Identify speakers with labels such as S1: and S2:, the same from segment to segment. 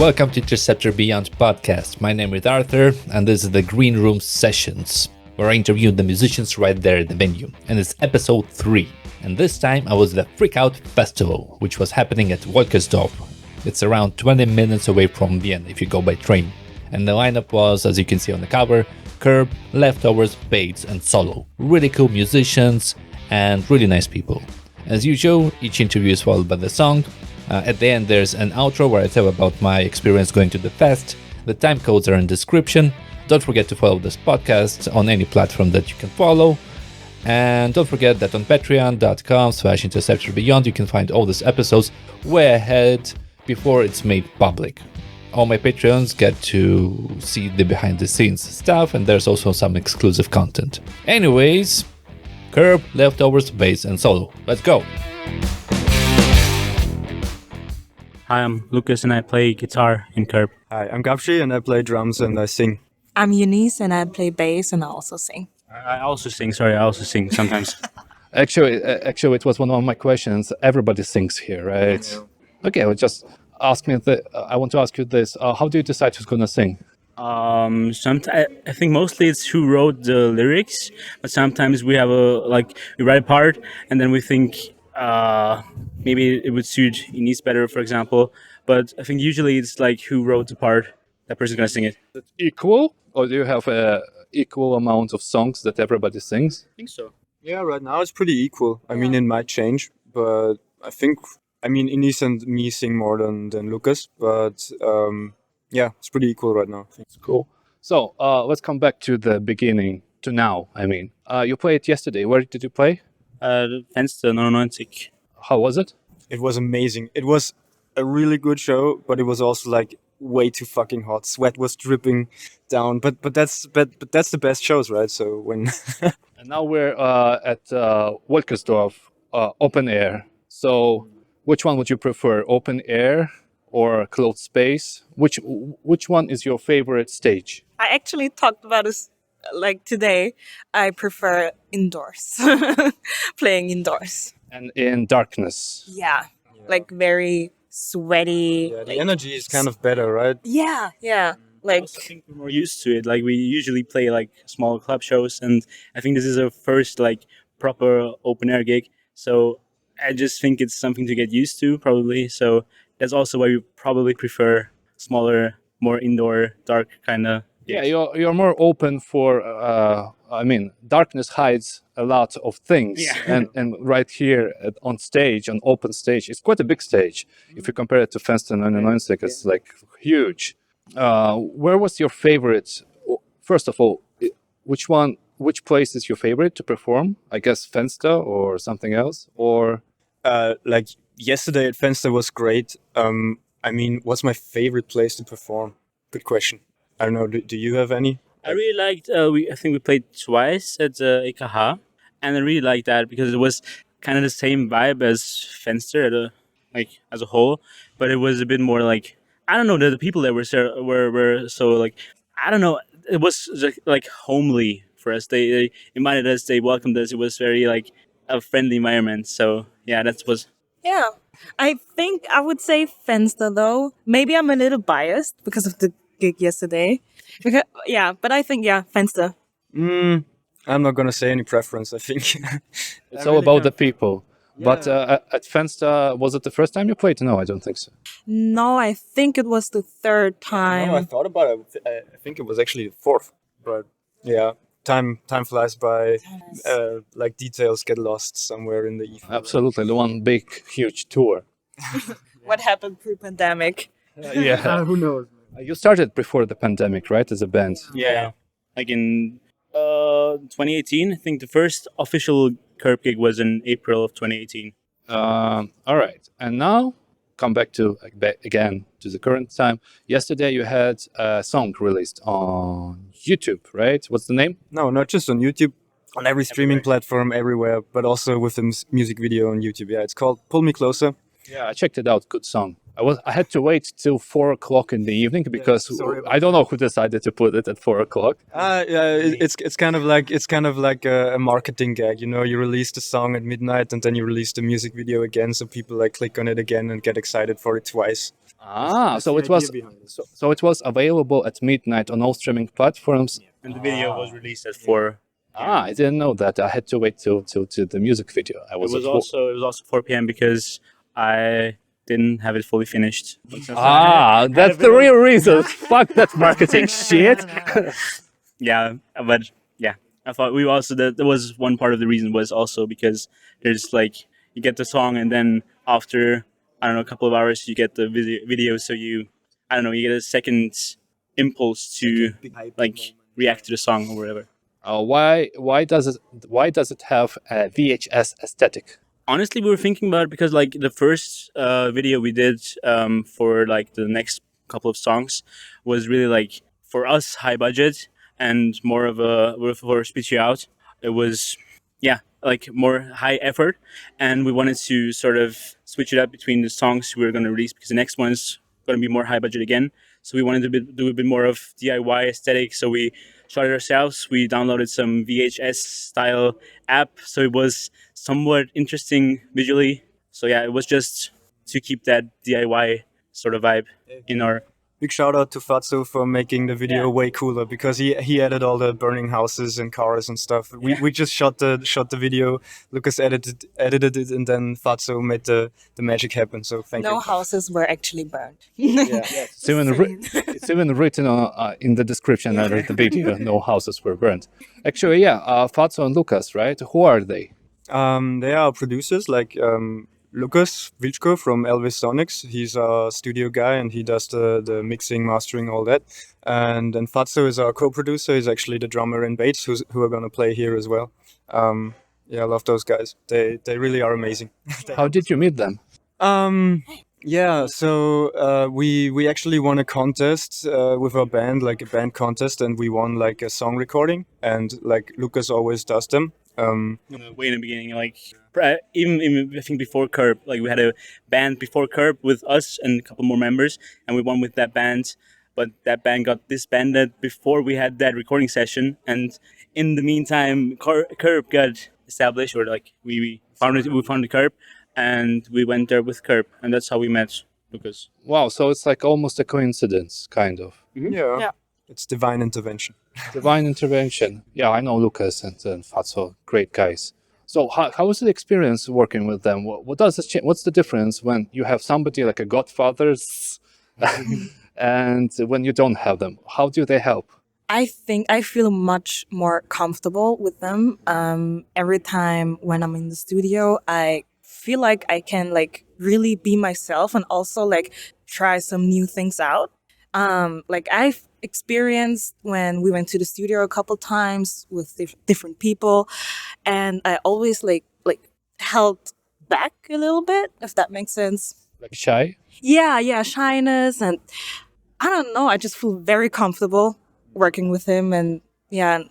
S1: welcome to Interceptor Beyond podcast. My name is Arthur, and this is the Green Room Sessions, where I interview the musicians right there in the venue. And it's episode 3. And this time I was at the Freak Out Festival, which was happening at Wolkersdorf. It's around 20 minutes away from Vienna if you go by train. And the lineup was, as you can see on the cover, Curb, Leftovers, Bates, and Sodl. Really cool musicians and really nice people. As usual, each interview is followed by the song. At the end, there's an outro where I tell about my experience going to the fest. The time codes are in the description. Don't forget to follow this podcast on any platform that you can follow. And don't forget that on patreon.com/interceptorbeyond you can find all these episodes way ahead before it's made public. All my Patreons get to see the behind the scenes stuff, and there's also some exclusive content. Anyways, Curb, Leftovers, Bass, and Sodl. Let's go!
S2: Hi, I'm Lucas and I play guitar in Curb.
S3: Hi, I'm Gabshi and I play drums and I sing.
S4: I'm Eunice and I play bass and I also sing.
S2: I also sing sometimes.
S1: Actually, it was one of my questions. Everybody sings here, right? Okay, well, just ask me. I want to ask you this: how do you decide who's gonna sing?
S2: I think mostly it's who wrote the lyrics, but sometimes we write a part and then we think maybe it would suit Eunice better, for example. But I think usually it's like who wrote the part, that person's gonna sing it.
S1: Is it equal, or do you have a equal amount of songs that everybody sings?
S2: I think so.
S3: Yeah, right now it's pretty equal. I mean, it might change, but Eunice and me sing more than Lucas, but yeah, it's pretty equal right now.
S1: It's cool. So let's come back to the beginning, to now. You played yesterday. Where did you play?
S2: Fenster 99.
S1: How was it?
S3: It was amazing. It was a really good show, but it was also like way too fucking hot. Sweat was dripping down, but that's the best shows, right? So when
S1: And now we're at Wolkersdorf, open air. So which one would you prefer, open air or closed space? Which one is your favorite stage?
S4: I actually talked about this like today. I prefer indoors, playing indoors.
S1: And in darkness.
S4: Yeah, like very sweaty.
S3: the energy is kind of better, right?
S4: Yeah.
S2: I
S4: Like
S2: also think we're more used to it. Like we usually play like small club shows, and I think this is our first like proper open air gig. So I just think it's something to get used to, probably. So that's also why we probably prefer smaller, more indoor, dark kind of.
S1: Yeah, you're more open for. Darkness hides a lot of things,
S2: Yeah.
S1: and right here on stage, on open stage, it's quite a big stage. If you compare it to Fenster 99, it's like huge. Where was your favorite? First of all, which place is your favorite to perform? I guess Fenster or something else, or
S3: Like yesterday at Fenster was great. What's my favorite place to perform? Good question. I don't know. Do you have any?
S2: I really liked. I think we played twice at EKH, and I really liked that because it was kind of the same vibe as Fenster, as a whole, but it was a bit more like, I don't know. The people that were so like, I don't know. It was like homely for us. They invited us. They welcomed us. It was very like a friendly environment. So yeah,
S4: yeah. I think I would say Fenster though. Maybe I'm a little biased because of the gig yesterday. But I think Fenster.
S3: I'm not gonna say any preference. I think
S1: it's all about the people. Yeah. But at Fenster, was it the first time you played? No, I don't think so.
S4: No, I think it was the third time.
S3: No, I thought about it. I think it was actually the fourth. But yeah, time flies by. Like details get lost somewhere in the ether.
S1: Absolutely, the one big, huge tour.
S4: What happened pre-pandemic?
S1: Yeah.
S3: Who knows?
S1: You started before the pandemic, right, as a band?
S2: Yeah. Like in 2018, I think the first official Curb gig was in April of 2018.
S1: All right, and now come back again to the current time. Yesterday you had a song released on YouTube, right? What's the name?
S3: No, not just on YouTube, on every streaming platform, everywhere, but also with the music video on YouTube. Yeah, it's called "Pull Me Closer."
S1: Yeah, I checked it out. Good song. I had to wait till 4 o'clock in the evening because
S3: sorry about
S1: I don't know who decided to put it at 4 o'clock.
S3: Yeah, it's kind of like a marketing gag, you know. You release the song at midnight and then you release the music video again, so people like click on it again and get excited for it twice. That's
S1: So
S3: the
S1: it was
S3: idea behind it.
S1: so it was available at midnight on all streaming platforms.
S2: And the video was released at 4.
S1: I didn't know that. I had to wait till to the music video. I
S2: It
S1: was
S2: was
S1: at
S2: also 4 p.m. because I didn't have it fully finished.
S1: that's the real reason. Fuck that marketing shit.
S2: Yeah, but yeah, I thought we also there was one part of the reason was also because there's like you get the song and then after I don't know a couple of hours you get the video so you I don't know you get a second impulse to like react to the song or whatever.
S1: Why does it have a VHS aesthetic?
S2: Honestly, we were thinking about it because like the first video we did for like the next couple of songs was really like for us high budget and more of a for Spit You Out. It was like more high effort, and we wanted to sort of switch it up between the songs we were going to release because the next one's going to be more high budget again. So we wanted to do a bit more of DIY aesthetic. So we shot it ourselves. We downloaded some VHS style app, so it was somewhat interesting visually. So yeah, it was just to keep that DIY sort of vibe in our.
S3: Big shout out to Fatso for making the video way cooler because he added all the burning houses and cars and stuff. We just shot the video. Lucas edited it, and then Fatso made the magic happen. So thank you.
S4: No houses were actually burned.
S1: It's even written in the description under the video. No houses were burned. Actually, Fatso and Lucas, right? Who are they?
S3: They are producers like Lucas Vilchko from Elvis Sonics. He's a studio guy and he does the mixing, mastering, all that. And then Fatso is our co-producer. He's actually the drummer in Bates, who are going to play here as well. I love those guys. They really are amazing.
S1: How did you meet them?
S3: So we actually won a contest with our band, like a band contest, and we won like a song recording, and like Lucas always does them.
S2: Way in the beginning, like even I think before Curb, like we had a band before Curb with us and a couple more members, and we won with that band. But that band got disbanded before we had that recording session, and in the meantime, Curb got established, or like we found it. We found the Curb, and we went there with Curb, and that's how we met Lucas.
S1: Wow, so it's like almost a coincidence, kind of.
S2: Mm-hmm.
S3: Yeah. It's divine intervention.
S1: Divine intervention. Yeah, I know Lucas and Fatso, great guys. So how was the experience working with them? What does this what's the difference when you have somebody like a Godfathers and when you don't have them? How do they help?
S4: I think I feel much more comfortable with them. Every time when I'm in the studio, I feel like I can like really be myself and also like try some new things out. Like I've experienced when we went to the studio a couple times with different people, and I always like held back a little bit, if that makes sense.
S1: Like shy?
S4: Yeah, shyness, and I don't know. I just feel very comfortable working with him, and yeah.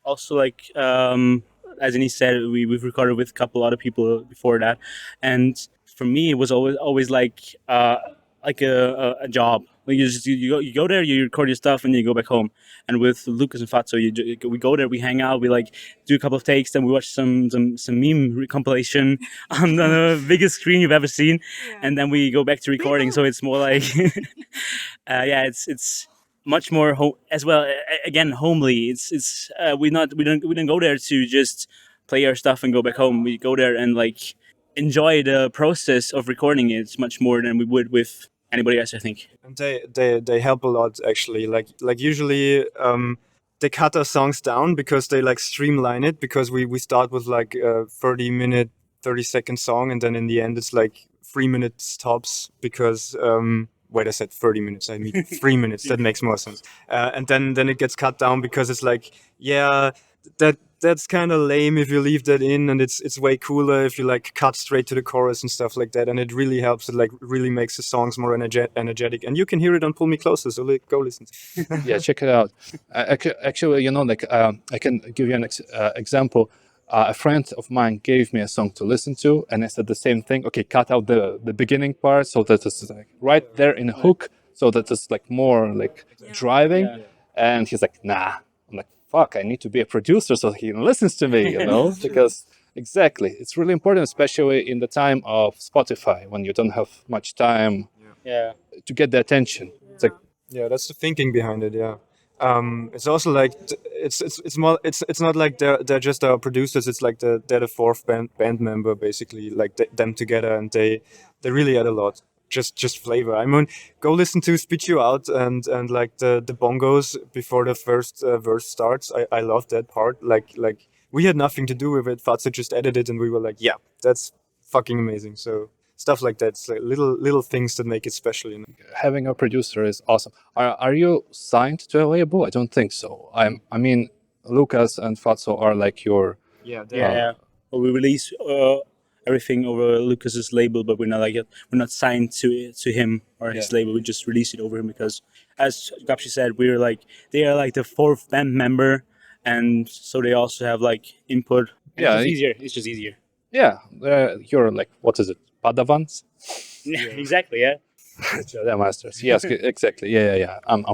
S2: Also, like as Annie said, we've recorded with a couple other people before that, and for me, it was always like a job. Like you go there, you record your stuff, and you go back home. And with Lucas and Fatso, we go there, we hang out, we like do a couple of takes, then we watch some meme compilation on the biggest screen you've ever seen, and then we go back to recording. So it's more like, it's much more as well. Again, homely. It's we don't go there to just play our stuff and go back home. We go there and like enjoy the process of recording it much more than we would with anybody else, I think.
S3: And they help a lot actually. Like usually they cut our songs down because they like streamline it, because we start with like a 30-second song, and then in the end it's like 3 minutes tops because wait, I said 30 minutes, I mean 3 minutes. That makes more sense. And then it gets cut down because it's like, that's kind of lame if you leave that in, and it's way cooler if you like cut straight to the chorus and stuff like that. And it really helps. It like really makes the songs more energetic, and you can hear it on Pull Me Closer. So go listen.
S1: Yeah, check it out. Actually, like I can give you an example.
S5: a friend of mine gave me a song to listen to, and I said the same thing. Okay, cut out the beginning part so that it's like right there in a hook, so that it's like more like driving.
S2: Yeah.
S5: And he's like, nah. I'm like, fuck, I need to be a producer so he listens to me, you know? Because exactly, it's really important, especially in the time of Spotify when you don't have much time
S2: Yeah.
S5: to get the attention. It's like,
S3: Yeah, that's the thinking behind it. Yeah, it's also like it's more it's not like they're just our producers. It's like they're the fourth band member basically, like them together, and they really add a lot. Just flavor. I mean, go listen to "Spit You Out" and like the bongos before the first verse starts. I love that part. Like we had nothing to do with it. Fatsa just edited it, and we were like, yeah, that's fucking amazing. So stuff like that. It's like little things that make it special. You know?
S5: having a producer is awesome. Are you signed to a label? I don't think so. I mean, Lucas and Fatso are like your.
S3: Yeah,
S2: Yeah. Well, we release everything over Lucas's label, but we're not signed to him or his label. We just release it over him because, as Gapshi said, they are like the fourth band member, and so they also have like input. And
S5: Yeah,
S2: it's just easier. It's just easier.
S5: Yeah, you're like, what is it, Padavans?
S2: Yeah, exactly. Yeah.
S5: Jedi Masters. Yes, exactly. Yeah. I'm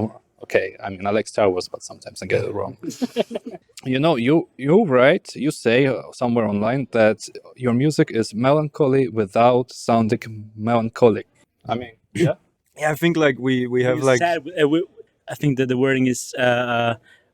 S5: okay. I mean, I like Star Wars, but sometimes I get it wrong. You write, you say somewhere online that your music is melancholy without sounding melancholic. I mean, yeah.
S3: Yeah, I think like we have
S2: We're
S3: like
S2: sad, I think that the wording is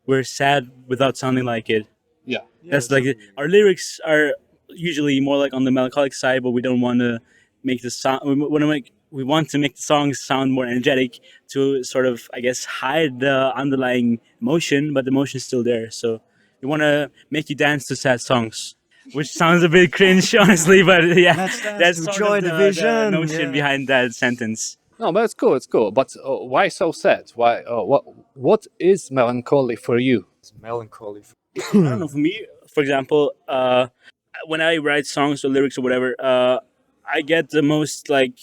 S2: we're sad without sounding like it.
S5: Yeah.
S2: That's like our lyrics are usually more like on the melancholic side, but we don't want to make the song. We want to make the songs sound more energetic to sort of, I guess, hide the underlying emotion, but the emotion is still there. So we want to make you dance to sad songs, which sounds a bit cringe, honestly, but yeah, that's
S3: to
S2: sort
S3: Joy
S2: of the
S3: Division,
S2: notion
S3: yeah.
S2: behind that sentence.
S5: No, but it's cool. It's cool. But why so sad? Why? What is melancholy for you?
S3: It's melancholy.
S2: I don't know. For me, for example, when I write songs or lyrics or whatever, I get the most like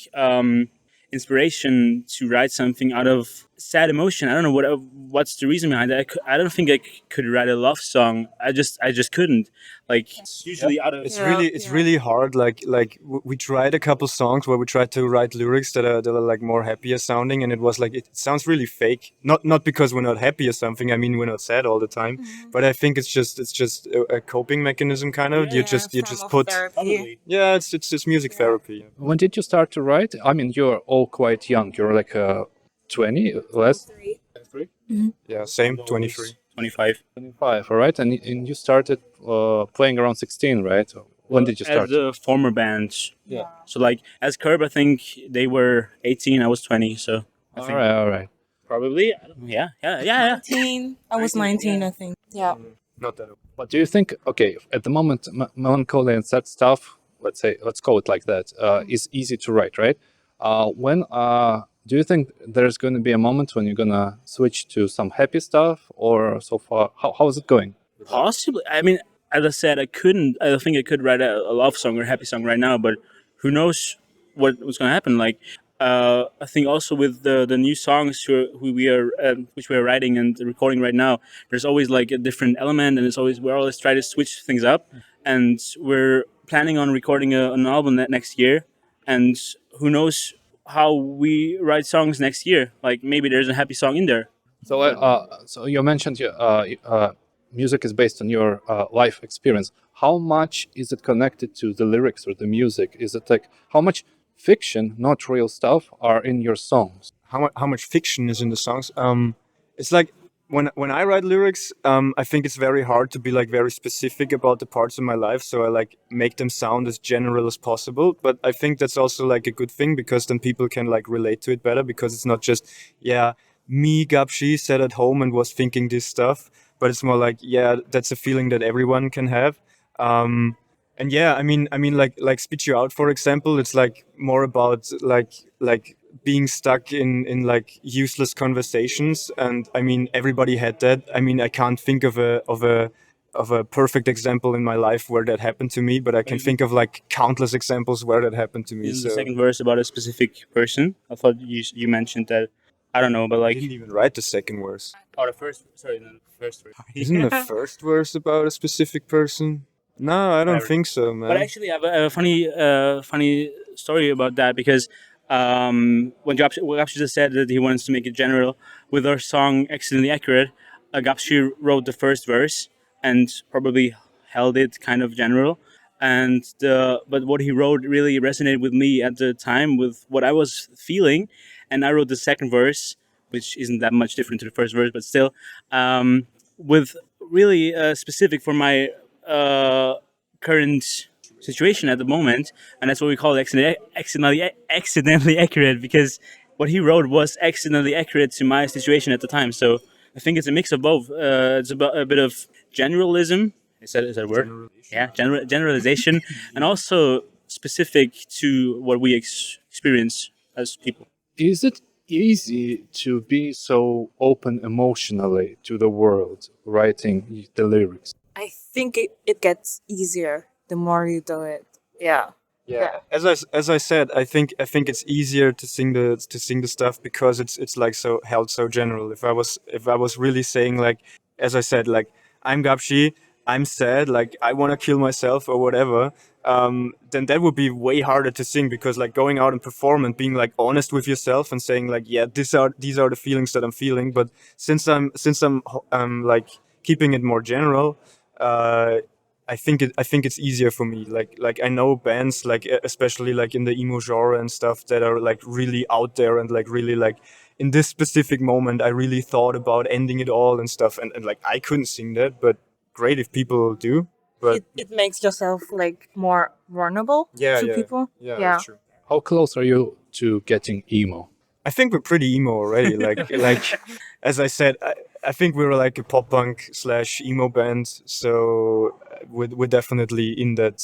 S2: inspiration to write something out of sad emotion. I don't know what's the reason behind that. I don't think I could write a love song. I just couldn't. Like it's usually out of
S3: It's really hard. Like we tried a couple songs where we tried to write lyrics that are like more happier sounding, and it was like it sounds really fake. Not because we're not happy or something. I mean, we're not sad all the time, but I think it's just a coping mechanism kind of. You just put
S2: probably.
S3: yeah. It's just music therapy.
S5: When did you start to write? I mean, you're all quite young. You're like 20, less.
S3: Yeah, same. 23.
S2: 25.
S5: 25, all right? And you started playing around 16, right? When did you start?
S2: As the former band.
S5: Yeah.
S2: So like as Curb, I think they were 18. I was 20. So I think
S5: All right.
S2: probably. I don't know, yeah.
S4: 19. I was 19, I think. Yeah.
S3: Not that.
S5: But do you think, okay, at the moment, melancholy and sad stuff, let's call it like that, is easy to write, right? When do you think there's going to be a moment when you're going to switch to some happy stuff, or so far, how is it going?
S2: Possibly. I mean, as I said, I don't think I could write a love song or a happy song right now, but who knows what's going to happen. Like, I think also with the new songs which we are writing and recording right now, there's always like a different element, and we're always trying to switch things up, and we're planning on recording an album next year, and who knows how we write songs next year. Like maybe there's a happy song in there.
S5: So you mentioned music is based on your life experience. How much is it connected to the lyrics or the music? Is it like how much fiction, not real stuff, are in your songs?
S3: How much fiction is in the songs? It's like when I write lyrics, I think it's very hard to be like very specific about the parts of my life. So I like make them sound as general as possible. But I think that's also like a good thing because then people can like relate to it better because it's not just, yeah, me, Gapshi, sat at home and was thinking this stuff. But it's more like, yeah, that's a feeling that everyone can have. And yeah, I mean, like Spit You Out, for example, it's like more about like being stuck in like useless conversations. And I mean, everybody had that. I mean, I can't think of a perfect example in my life where that happened to me, but I can think of like countless examples where that happened to me.
S2: Is the second verse about a specific person? I thought you mentioned that. I don't know, but
S3: I
S2: like
S3: didn't even write the second verse.
S2: the first. Sorry, no, the first verse.
S3: Isn't the first verse about a specific person? No, I don't
S2: Whatever.
S3: think so, man.
S2: But actually, I have a funny story about that because when Gapshi just said that he wants to make it general with our song "Accidentally Accurate," Gapshi wrote the first verse and probably held it kind of general. And but what he wrote really resonated with me at the time with what I was feeling, and I wrote the second verse, which isn't that much different to the first verse, but still, with really specific for my current situation at the moment, and that's what we call accidentally accurate because what he wrote was accidentally accurate to my situation at the time. So I think it's a mix of both. It's about a bit of generalism. Is that a word? Yeah, generalization, and also specific to what we experience as people.
S5: Is it easy to be so open emotionally to the world, writing the lyrics?
S4: I think it gets easier the more you do it. Yeah.
S3: Yeah, as I said, I think it's easier to sing the stuff because it's like so held so general. If I was really saying like, as I said, like I'm Gapshi, I'm sad, like I want to kill myself or whatever, then that would be way harder to sing because like going out and perform and being like honest with yourself and saying like, yeah, these are the feelings that I'm feeling. But since I'm like keeping it more general. I think it's easier for me. Like I know bands like especially like in the emo genre and stuff that are like really out there and like really like in this specific moment I really thought about ending it all and stuff and like I couldn't sing that, but great if people do. But
S4: It makes yourself like more vulnerable
S3: yeah,
S4: to
S3: yeah,
S4: people.
S3: yeah,
S4: Yeah.
S3: that's true.
S5: How close are you to getting emo?
S3: I think we're pretty emo already. Like as I said, I think we're like a pop punk / emo band. So we're definitely in that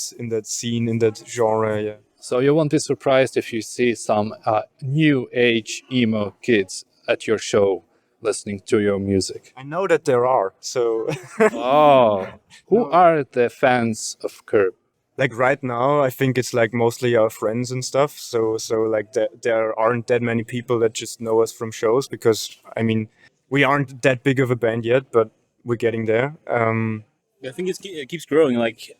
S3: scene, in that genre. Yeah.
S5: So you won't be surprised if you see some new age emo kids at your show listening to your music.
S3: I know that there are. So
S5: Oh, who are the fans of Curb?
S3: like right now, I think it's like mostly our friends and stuff. So like there aren't that many people that just know us from shows because I mean we aren't that big of a band yet, but we're getting there.
S2: I think it keeps growing. Like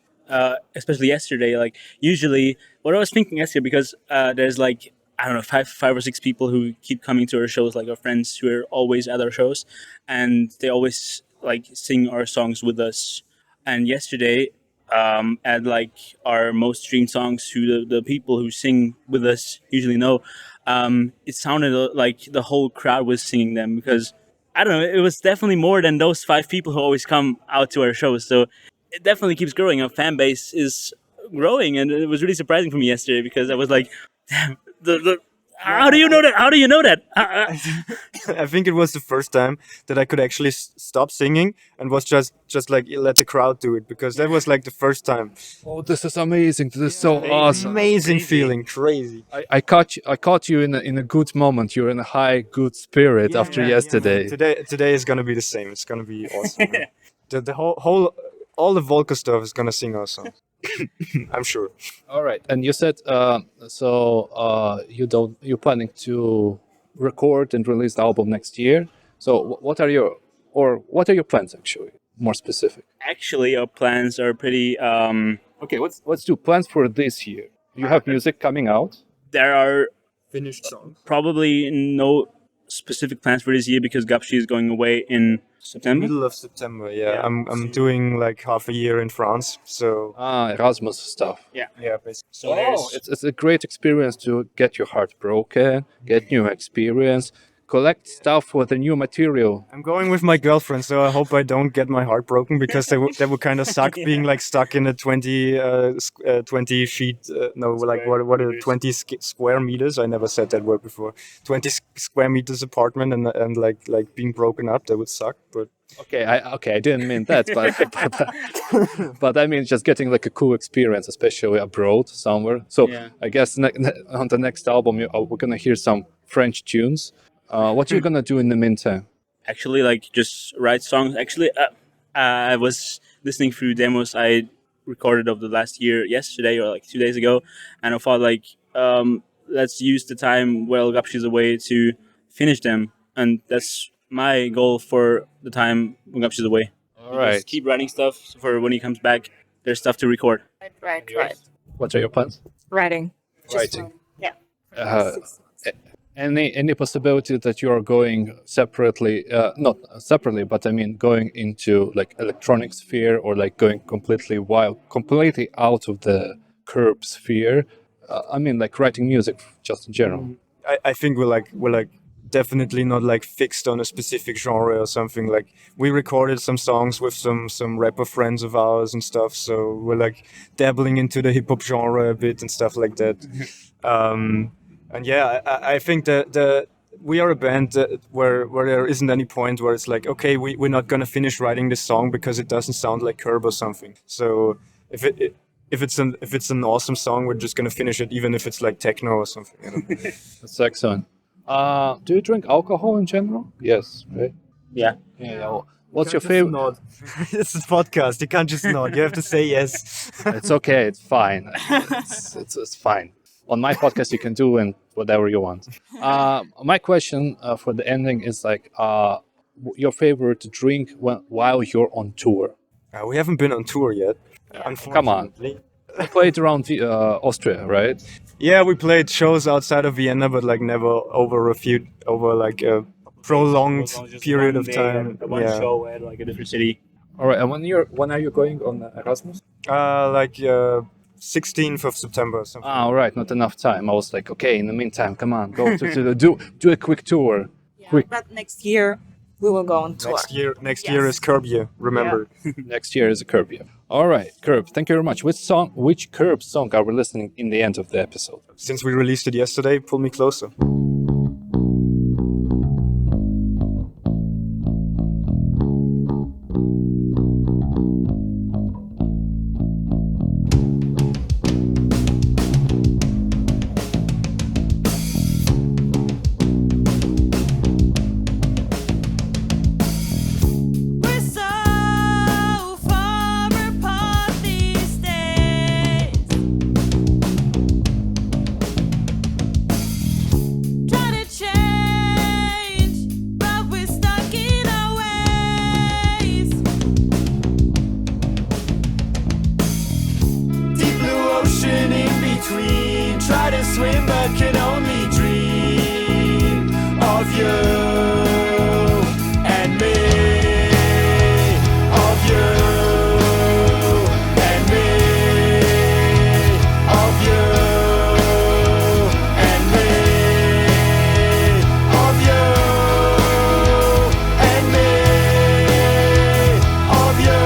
S2: especially yesterday. Like usually, what I was thinking yesterday because there's like I don't know five or six people who keep coming to our shows, like our friends who are always at our shows, and they always like sing our songs with us. And yesterday, at like our most streamed songs, who the people who sing with us usually know, it sounded like the whole crowd was singing them because I don't know. It was definitely more than those five people who always come out to our shows. So it definitely keeps growing. Our fan base is growing, and it was really surprising for me yesterday because I was like, "Damn, how do you know that? How do you know that?"
S3: I think it was the first time that I could actually stop singing and was just like let the crowd do it because that was like the first time.
S5: Oh, this is amazing! This is so awesome!
S3: Amazing feeling, crazy.
S5: I caught you in a good moment. You're in a high good spirit after yesterday.
S3: Today is gonna be the same. It's gonna be awesome. Man. The whole all the Volca stuff is gonna sing our song. I'm sure.
S5: All right, and you said you're planning to record and release the album next year. So what are your plans actually? More specific.
S2: Actually, our plans are pretty.
S5: Okay, let's do plans for this year. You have music coming out.
S2: There are
S3: Finished songs.
S2: probably no specific plans for this year because Gapshi is going away in September.
S3: Middle of September. Yeah,
S2: Yeah.
S3: I'm doing like half a year in France. So
S5: Erasmus stuff.
S3: yeah, basically.
S2: So there's
S5: It's a great experience to get your heart broken, get new experience, collect stuff with the new material.
S3: I'm going with my girlfriend, so I hope I don't get my heart broken because that would kind of suck being like stuck in a 20 feet. No, like what are 20 square meters? I never said that word before. 20 square meters apartment and like being broken up. That would suck. But
S5: I didn't mean that, but I mean just getting like a cool experience, especially abroad somewhere. So
S2: Yeah.
S5: I guess on the next album we're gonna hear some French tunes. What are you gonna do in the meantime?
S2: actually like just write songs. Actually, I was listening through demos I recorded of the last year yesterday or like 2 days ago, and I thought like let's use the time while Gapshi is away to finish them, and that's my goal for the time when Gapshi is away.
S5: All right.
S2: Just keep writing stuff for when he comes back. their stuff to record.
S4: Right.
S5: What are your plans?
S4: Writing.
S5: Writing.
S4: Yeah.
S5: Uh, any possibility that you are going separately, not separately, but I mean going into like electronic sphere or like going completely out of the curb sphere? I mean, like writing music just in general.
S3: I think we're definitely not like fixed on a specific genre or something. Like we recorded some songs with some rapper friends of ours and stuff, so we're like dabbling into the hip hop genre a bit and stuff like that. And yeah, I think that we are a band where there isn't any point where it's like, okay, we're not gonna finish writing this song because it doesn't sound like Curb or something. So if it's an awesome song, we're just gonna finish it, even if it's like techno or something. You know?
S5: That's excellent. Do you drink alcohol in general? Yes, right?
S2: Yeah.
S5: Yeah. Well, what's your favorite?
S3: Nod. It's a podcast. You can't just nod. You have to say yes.
S5: It's okay. It's fine. It's fine. On my podcast, you can do and whatever you want. My question for the ending is like your favorite drink while you're on tour.
S3: We haven't been on tour yet.
S5: Come on.
S3: Unfortunately.
S5: You played around Austria, right?
S3: Yeah, we played shows outside of Vienna, but like never over a prolonged period of time.
S2: One
S3: Yeah.
S2: show at like a different city.
S5: All right. And when are you going on Erasmus?
S3: 16th of September or something.
S5: All right. Not enough time. I was like, okay. In the meantime, come on, go do a quick tour. Quick.
S4: But next year we will go on tour.
S3: Next year is Curb Year, remember.
S5: Next year is a Curb year. All right, Curb. Thank you very much. Which Curb song are we listening in the end of the episode?
S3: Since we released it yesterday, Pull Me Closer.
S6: Try to swim but can only dream of you and me, of you and me, of you and me, of you and me, of you.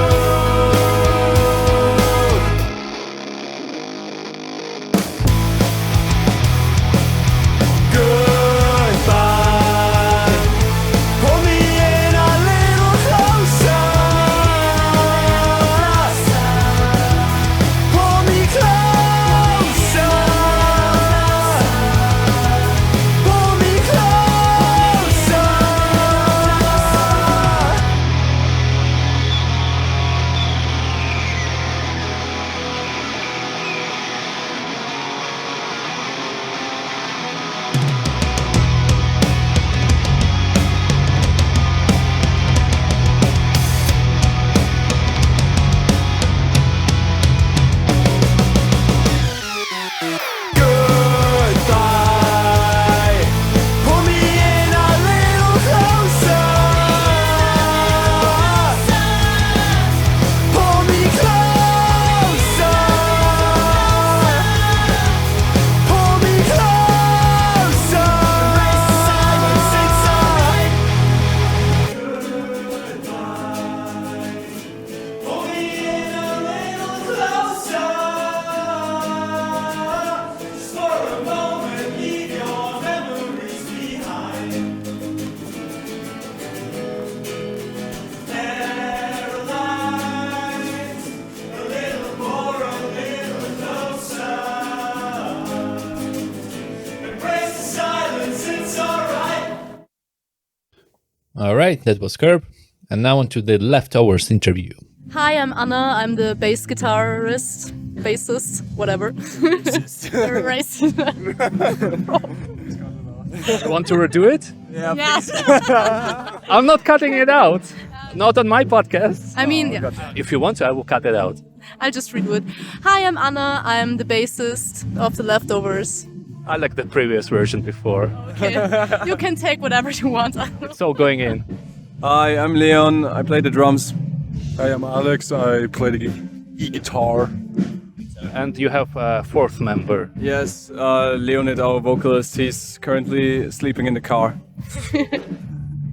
S1: All right, that was Curb. And now on to the Leftovers interview.
S7: Hi, I'm Anna. I'm the bass guitarist, bassist, whatever. Right.
S5: You want to redo it?
S7: Yeah.
S5: I'm not cutting it out. Not on my podcast.
S7: I mean,
S5: If you want to, I will cut it out.
S7: I'll just redo it. Hi, I'm Anna. I'm the bassist of The Leftovers.
S5: I like the previous version before.
S7: Okay. You can take whatever you want.
S5: It's all going in.
S8: Hi, I'm Leon. I play the drums.
S9: Hi, I'm Alex. I play the e-guitar.
S5: And you have a fourth member.
S8: Yes, Leonid, our vocalist, he's currently sleeping in the car.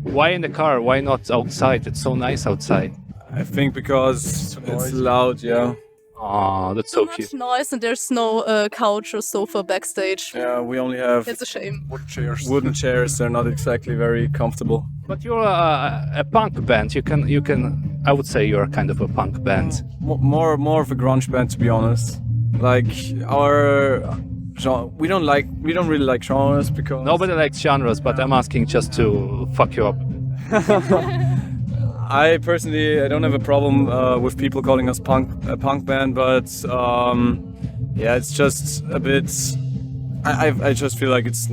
S5: Why in the car? Why not outside? It's so nice outside.
S8: I think because it's loud, yeah.
S5: Oh, that's so
S7: Too
S5: cute.
S7: much noise and there's no couch or sofa backstage.
S8: Yeah, we only have
S7: It's a shame.
S8: wooden chairs. They're not exactly very comfortable.
S5: But you're a punk band. You can. I would say you're kind of a punk band.
S8: More of a grunge band, to be honest. Like our genre, we don't really like genres because
S5: Nobody likes genres, but I'm asking just to fuck you up.
S8: I personally don't have a problem with people calling us a punk band, but yeah, it's just a bit. I just feel like it's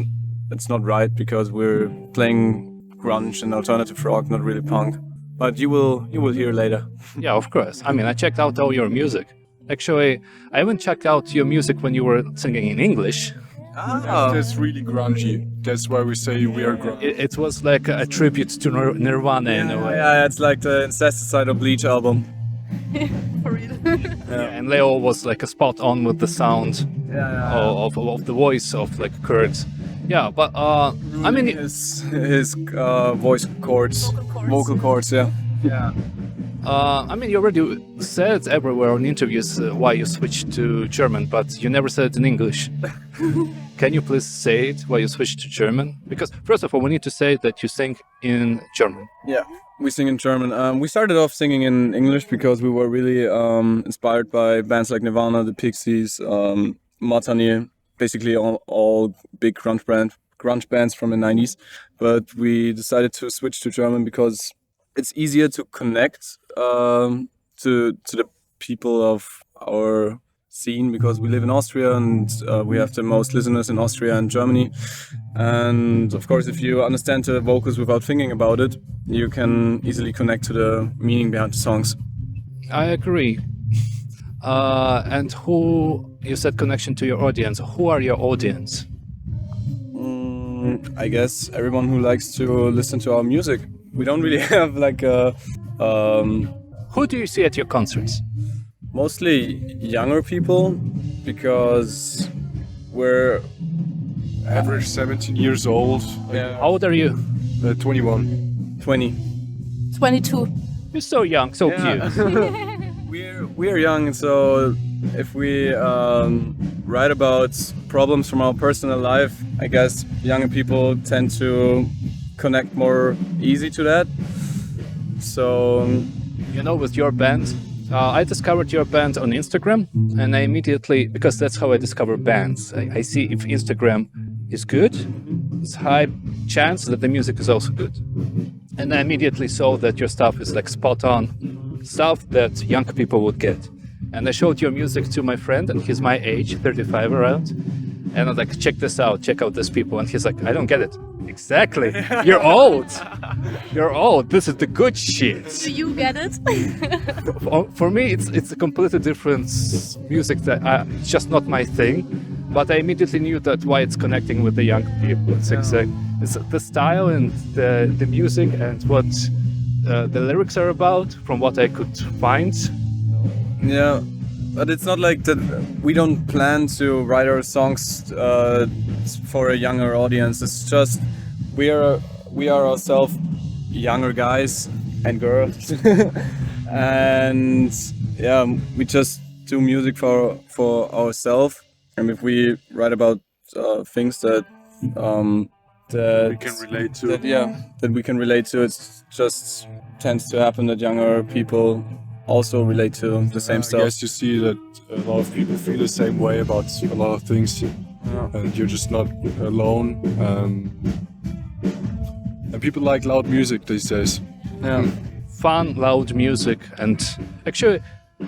S8: not right because we're playing grunge and alternative rock, not really punk. But you will hear later.
S5: Yeah, of course. I mean, I checked out all your music. Actually, I even checked out your music when you were singing in English.
S9: That's really grungy. That's why we say we are grungy.
S5: It was like a tribute to Nirvana in a way.
S8: Yeah, it's like the Incesticide of Bleach album.
S7: For real.
S5: Yeah, and Leo was like a spot on with the sound of the voice of like Kurt. Yeah, but I mean,
S8: his voice chords, vocal chords, yeah.
S5: I mean, you already said everywhere in interviews why you switched to German, but you never said it in English. Can you please say it why you switched to German? Because first of all, we need to say that you sing in German.
S8: Yeah, we sing in German. We started off singing in English because we were really inspired by bands like Nirvana, the Pixies, Matane, basically all big grunge bands from the 90s. But we decided to switch to German because it's easier to connect to the people of our scene because we live in Austria and we have the most listeners in Austria and Germany. And of course, if you understand the vocals without thinking about it, you can easily connect to the meaning behind the songs.
S5: I agree. And who, you said connection to your audience. Who are your audience?
S8: I guess everyone who likes to listen to our music. We don't really have like a...
S5: Who do you see at your concerts?
S8: Mostly younger people, because we're
S9: Average 17 years old.
S8: yeah,
S5: How old are you?
S9: 21.
S8: 20.
S7: 22.
S5: You're so young, so cute.
S8: We're young, so if we write about problems from our personal life, I guess younger people tend to connect more easy to that. So
S5: You know, with your band, I discovered your band on Instagram, and I immediately, because that's how I discover bands, I see if Instagram is good, it's high chance that the music is also good. And I immediately saw that your stuff is like spot on stuff that young people would get. And I showed your music to my friend, and he's my age, 35 around. And I'm like, check this out, check out these people. And he's like, I don't get it. Exactly. You're old. You're old. This is the good shit.
S7: Do you get it?
S5: For me, it's a completely different music that it's just not my thing. But I immediately knew that why it's connecting with the young people. It's the style and the music and what the lyrics are about, from what I could find.
S8: yeah, but it's not like that. We don't plan to write our songs for a younger audience. It's just we are ourselves younger guys and girls, and yeah, we just do music for ourselves. And if we write about things that
S9: We can relate to.
S8: that we can relate to, it just tends to happen that younger people also relate to the same
S9: I
S8: stuff.
S9: guess you see that a lot of people feel the same way about a lot of things, and you're just not alone. And people like loud music these days.
S8: Yeah.
S5: Fun, loud music. And actually,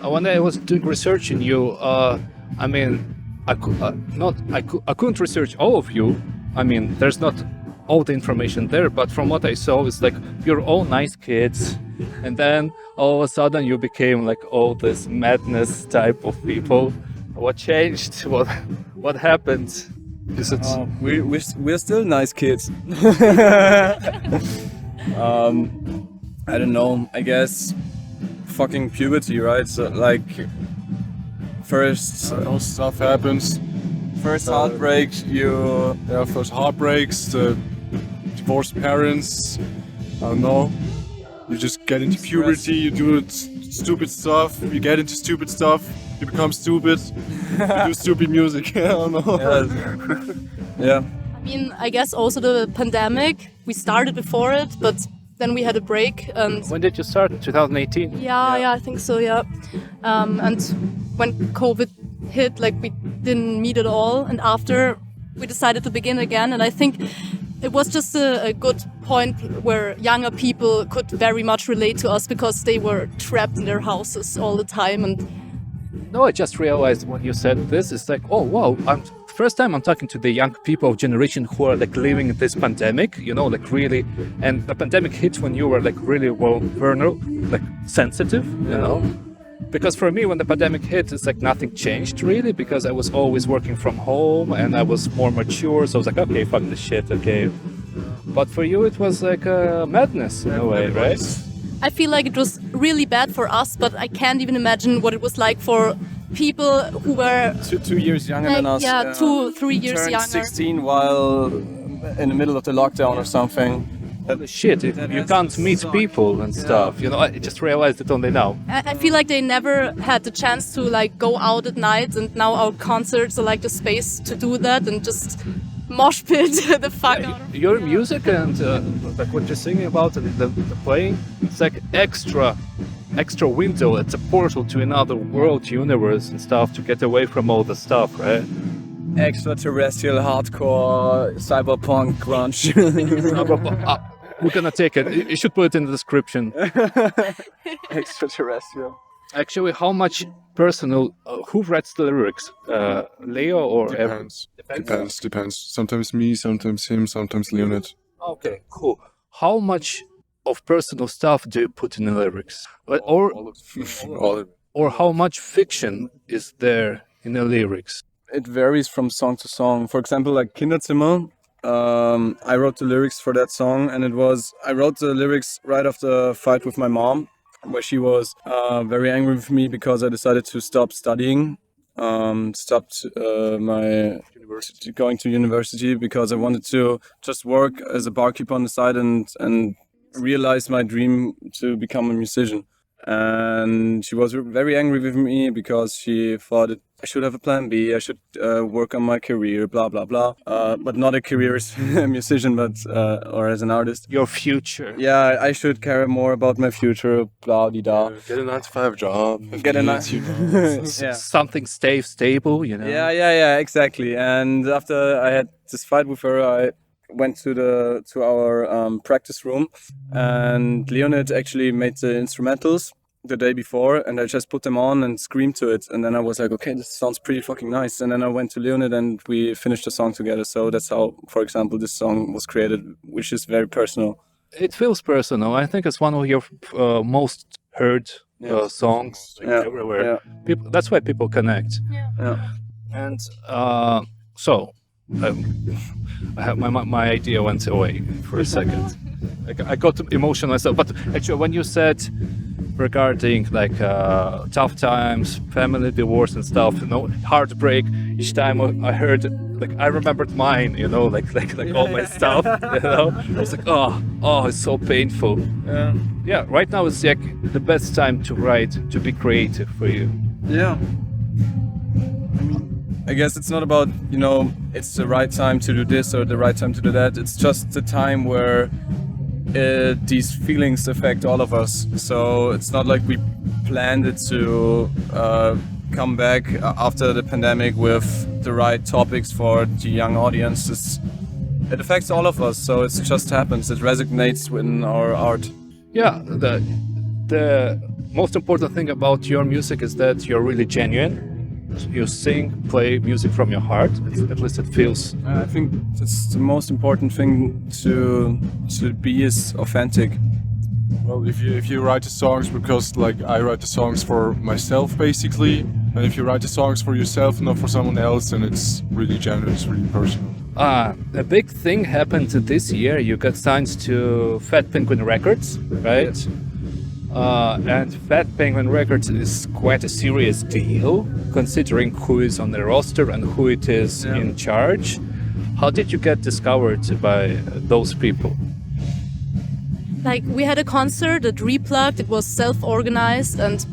S5: when I was doing research in you, I mean, I couldn't research all of you. I mean, there's not all the information there, but from what I saw, it's like you're all nice kids, and then all of a sudden you became like all this madness type of people. What changed? What happened? Is it?
S8: We're still nice kids. I don't know. I guess fucking puberty, right? So like first
S9: Stuff happens.
S8: first heartbreak,
S9: First heartbreaks, divorced parents. I don't know. You just get into puberty. You do stupid stuff. You get into stupid stuff. You become stupid. You do stupid music. I don't know.
S8: yeah.
S7: I mean, I guess also the pandemic. We started before it, but then we had a break. And
S5: When did you start? 2018.
S7: yeah, I think so. Yeah, and when COVID hit, like we didn't meet at all, and after we decided to begin again, and I think it was just a good point where younger people could very much relate to us because they were trapped in their houses all the time. And
S5: No, I just realized when you said this, it's like, oh wow, first time I'm talking to the young people of generation who are like living this pandemic, you know, like really, and the pandemic hit when you were like really vulnerable, like sensitive, you know. Because for me, when the pandemic hit, it's like nothing changed really, because I was always working from home and I was more mature, so I was like, okay, fuck this shit, okay. But for you, it was like a madness in a way, right?
S7: I feel like it was really bad for us, but I can't even imagine what it was like for people who were
S8: 2 years younger than us.
S7: 2-3 years
S8: turned
S7: younger.
S8: 16 while in the middle of the lockdown or something.
S5: Shit, you can't meet people and stuff, you know. I just realized it only now.
S7: I feel like they never had the chance to like go out at night, and now our concerts are like the space to do that and just mosh pit the fuck out of
S5: Your music and like what you're singing about and the playing, it's like extra window. It's a portal to another world, universe and stuff to get away from all the stuff, right?
S8: Extraterrestrial, hardcore, cyberpunk, grunge.
S5: We're gonna take it. You should put it in the description.
S8: Extraterrestrial.
S5: Actually, how much personal? Who writes the lyrics? Leo or
S9: Depends. Sometimes me, sometimes him, sometimes Leonid.
S5: Okay, cool. How much of personal stuff do you put in the lyrics?
S9: All of it.
S5: Or how much fiction is there in the lyrics?
S8: It varies from song to song. For example, like Kinderzimmer, I wrote the lyrics for that song, and I wrote the lyrics right after a fight with my mom, where she was very angry with me because I decided to stop studying, stopped going to university because I wanted to just work as a barkeeper on the side and realize my dream to become a musician. And she was very angry with me because she thought I should have a plan B, I should work on my career, blah, blah, blah. But not a career as a musician, but or as an artist.
S5: Your future.
S8: Yeah, I should care more about my future, blah, di da.
S9: Get a 9-to-5 job.
S8: Get a nice,
S9: yeah.
S5: Something stable, you know?
S8: Yeah, exactly. And after I had this fight with her, I went to our practice room, and Leonid actually made the instrumentals the day before, and I just put them on and screamed to it, and then I was like, okay, this sounds pretty fucking nice, and then I went to Leonid and we finished the song together. So that's how, for example, this song was created, which is very personal.
S5: It feels personal. I think it's one of your most heard songs everywhere.
S8: Yeah.
S5: People, that's why people connect.
S8: Yeah.
S5: And so I have my idea went away for a second. I got emotional myself. But actually, when you said regarding like tough times, family divorce and stuff, you know, heartbreak, each time I heard, like I remembered mine, you know, like all my stuff, you know. I was like, oh, it's so painful. Yeah, right now it's like the best time to write, to be creative for you.
S8: Yeah. I guess it's not about, you know, it's the right time to do this or the right time to do that. It's just the time where these feelings affect all of us. So it's not like we planned it to come back after the pandemic with the right topics for the young audience. It affects all of us, so it just happens. It resonates in our art.
S5: Yeah, the most important thing about your music is that you're really genuine. You sing, play music from your heart. At least it feels.
S8: I think that's the most important thing to be is authentic.
S9: Well, if you write the songs, because like I write the songs for myself basically, and if you write the songs for yourself, not for someone else, then it's really genuine, it's really personal.
S5: A big thing happened this year. You got signed to Fat Penguin Records, right? And Fat Penguin Records is quite a serious deal, considering who is on the roster and who it is in charge. How did you get discovered by those people?
S7: Like, we had a concert at Replugged. It was self-organized, and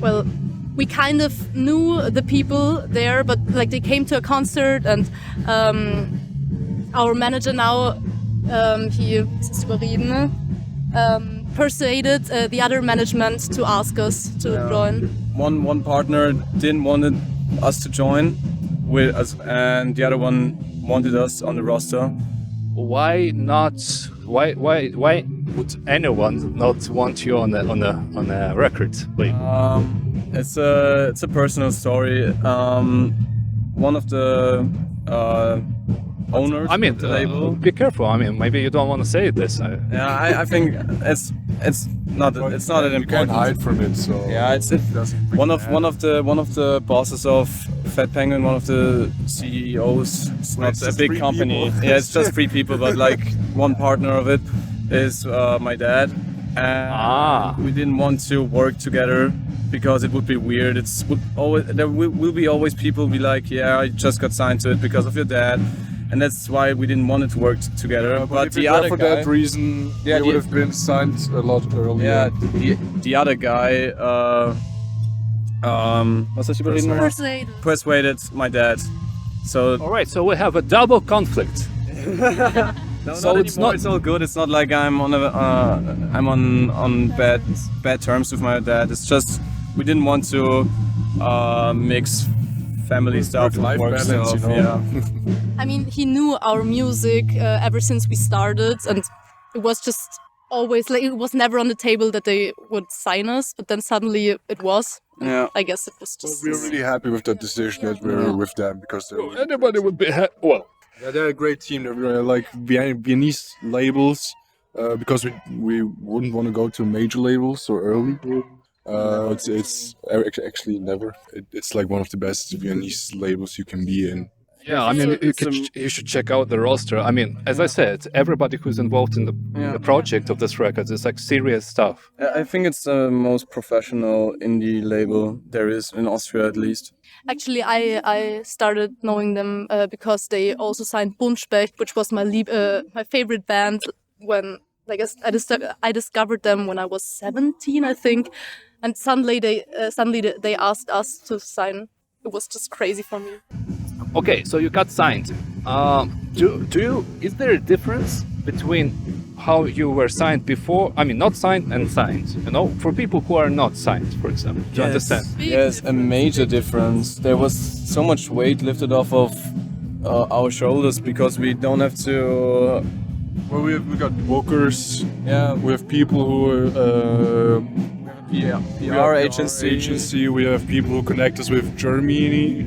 S7: well, we kind of knew the people there, but like they came to a concert, and our manager now, persuaded the other management to ask us to join.
S8: One partner didn't want us to join with us, and the other one wanted us on the roster.
S5: Why not? Why would anyone not want you on a record label?
S8: It's a personal story. One of the owners.
S5: I mean,
S8: of the label.
S5: be careful. I mean, maybe you don't want to say this.
S8: Yeah, I think it's not an
S9: You
S8: important.
S9: can't hide from it, so
S8: Yeah, it's one of the bosses of Fat Penguin, one of the CEOs. It's not a big company. Yeah, it's just 3 people, but like one partner of it is my dad. And we didn't want to work together because it would be weird. There will be always people be like, yeah, I just got signed to it because of your dad. And that's why we didn't want it to work together.
S9: Yeah,
S8: but
S9: if
S8: the
S9: it were
S8: other
S9: for
S8: guy,
S9: that reason, we would have been signed a lot earlier.
S8: yeah, the other guy, persuaded my dad. So
S5: All right, so we have a double conflict.
S8: no,
S5: So
S8: not
S5: it's
S8: anymore.
S5: not-
S8: It's all good. It's not like I'm on bad terms with my dad. It's just we didn't want to mix family stuff with
S9: Work-life
S8: work
S9: balance,
S8: stuff.
S9: you know?
S8: Yeah.
S7: I mean, he knew our music ever since we started, and it was just always like it was never on the table that they would sign us, but then suddenly it was.
S8: Yeah.
S7: I guess it was just.
S9: We're really happy with that decision that we're with them because they're,
S5: Anybody would be well.
S9: yeah, they're a great team. They're like Viennese labels because we wouldn't want to go to major labels so early. It's actually never. It's like one of the best Viennese labels you can be in.
S5: Yeah, I mean, you should check out the roster. I mean, as I said, everybody who's involved in the project of this record is like serious stuff.
S8: I think it's the most professional indie label there is in Austria, at least.
S7: Actually, I started knowing them because they also signed Buntspecht, which was my favorite band when I discovered them when I was 17, I think, and suddenly they asked us to sign. It was just crazy for me.
S5: Okay, so you got signed. Is there a difference between how you were signed before? I mean, not signed and signed. You know, for people who are not signed, for example, to understand.
S8: Yes, a major difference. There was so much weight lifted off of our shoulders because we don't have to.
S9: Well, we got bookers.
S8: Yeah,
S9: We have people who are.
S8: PR agency.
S9: We have people who connect us with Germany.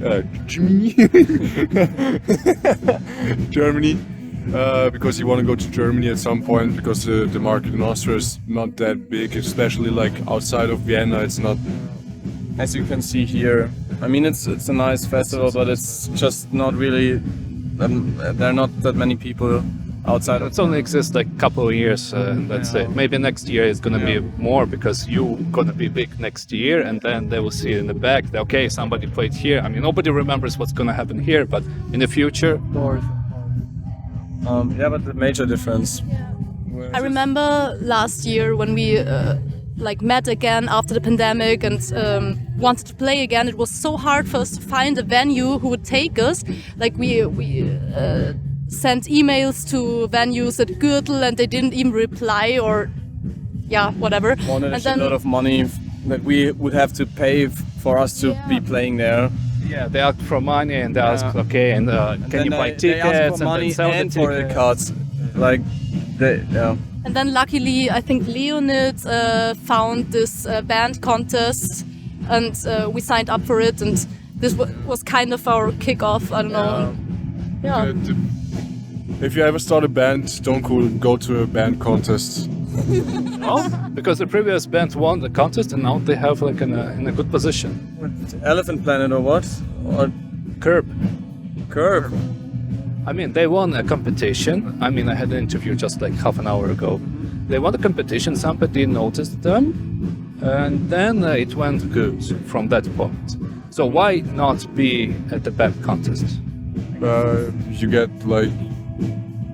S9: Germany. Because you want to go to Germany at some point because the market in Austria is not that big, especially like outside of Vienna. It's not.
S8: As you can see here, I mean it's a nice festival, but it's just not really. There are not that many people outside of.
S5: It only exists like a couple of years, let's say. Maybe next year is gonna be more because you're gonna be big next year, and then they will see in the back that okay, somebody played here. I mean, nobody remembers what's gonna happen here, but in the future.
S8: Yeah, but the major difference.
S7: I remember last year when we met again after the pandemic and wanted to play again. It was so hard for us to find a venue who would take us. Like we sent emails to venues at Gürtel and they didn't even reply or whatever.
S8: Wanted
S7: and
S8: a lot of money that we would have to pay for us to be playing there.
S5: Yeah, they ask for money and they ask, okay, and can you buy
S8: They ask
S5: tickets
S8: for money
S5: and then sell
S8: and
S5: the
S8: for the
S5: tickets?
S8: cards. Like,
S7: And then luckily, I think Leonid found this band contest and we signed up for it. And this was kind of our kickoff. I don't know. Yeah.
S9: If you ever start a band, don't go to a band contest.
S5: No, because the previous band won the contest and now they have like in a good position.
S8: Elephant Planet or what? Or
S5: Curb.
S8: Curb?
S5: I mean, they won a competition. I mean, I had an interview just like half an hour ago. They won the competition, somebody noticed them, and then it went good from that point. So why not be at the band contest?
S9: You get like,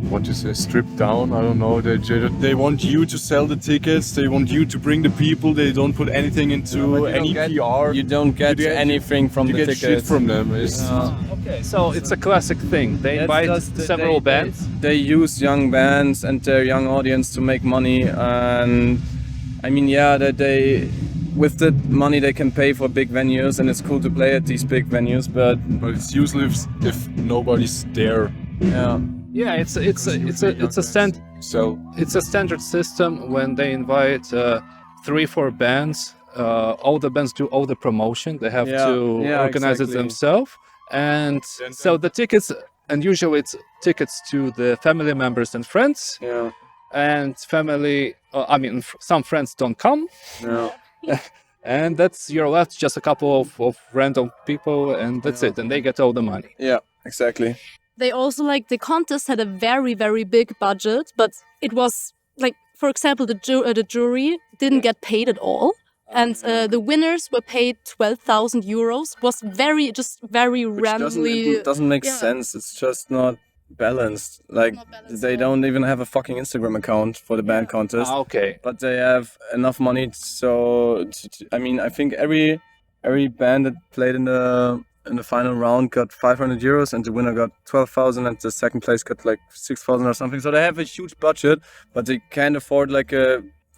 S9: what you say, stripped down. I don't know. They want you to sell the tickets. They want you to bring the people. They don't put anything into any PR.
S8: You don't get anything from
S9: you
S8: the
S9: get
S8: tickets.
S9: shit from them. It's,
S5: Okay, so it's a classic thing. They invite several bands.
S8: They use young bands and their young audience to make money, and I mean, yeah, that they with the money they can pay for big venues, and it's cool to play at these big venues. But
S9: it's useless if nobody's there.
S8: yeah,
S5: Yeah, it's a standard system when they invite 3-4 bands. All the bands do all the promotion. They have to organize it themselves and sell the tickets. And usually it's tickets to the family members and friends.
S8: Yeah.
S5: And family, some friends don't come.
S8: Yeah.
S5: And that's you're left just a couple of random people, and that's it. And they get all the money.
S8: Yeah, exactly.
S7: They also, like, the contest had a very, very big budget, but it was, like, for example, the jury didn't get paid at all. And the winners were paid 12,000 euros. Was very randomly.
S8: It doesn't make sense. It's just not balanced. Like, they don't even have a fucking Instagram account for the band contest.
S5: Okay.
S8: But they have enough money. So, I mean, I think every band that played in the final round got 500 euros, and the winner got 12,000, and the second place got like 6,000 or something. So they have a huge budget, but they can't afford like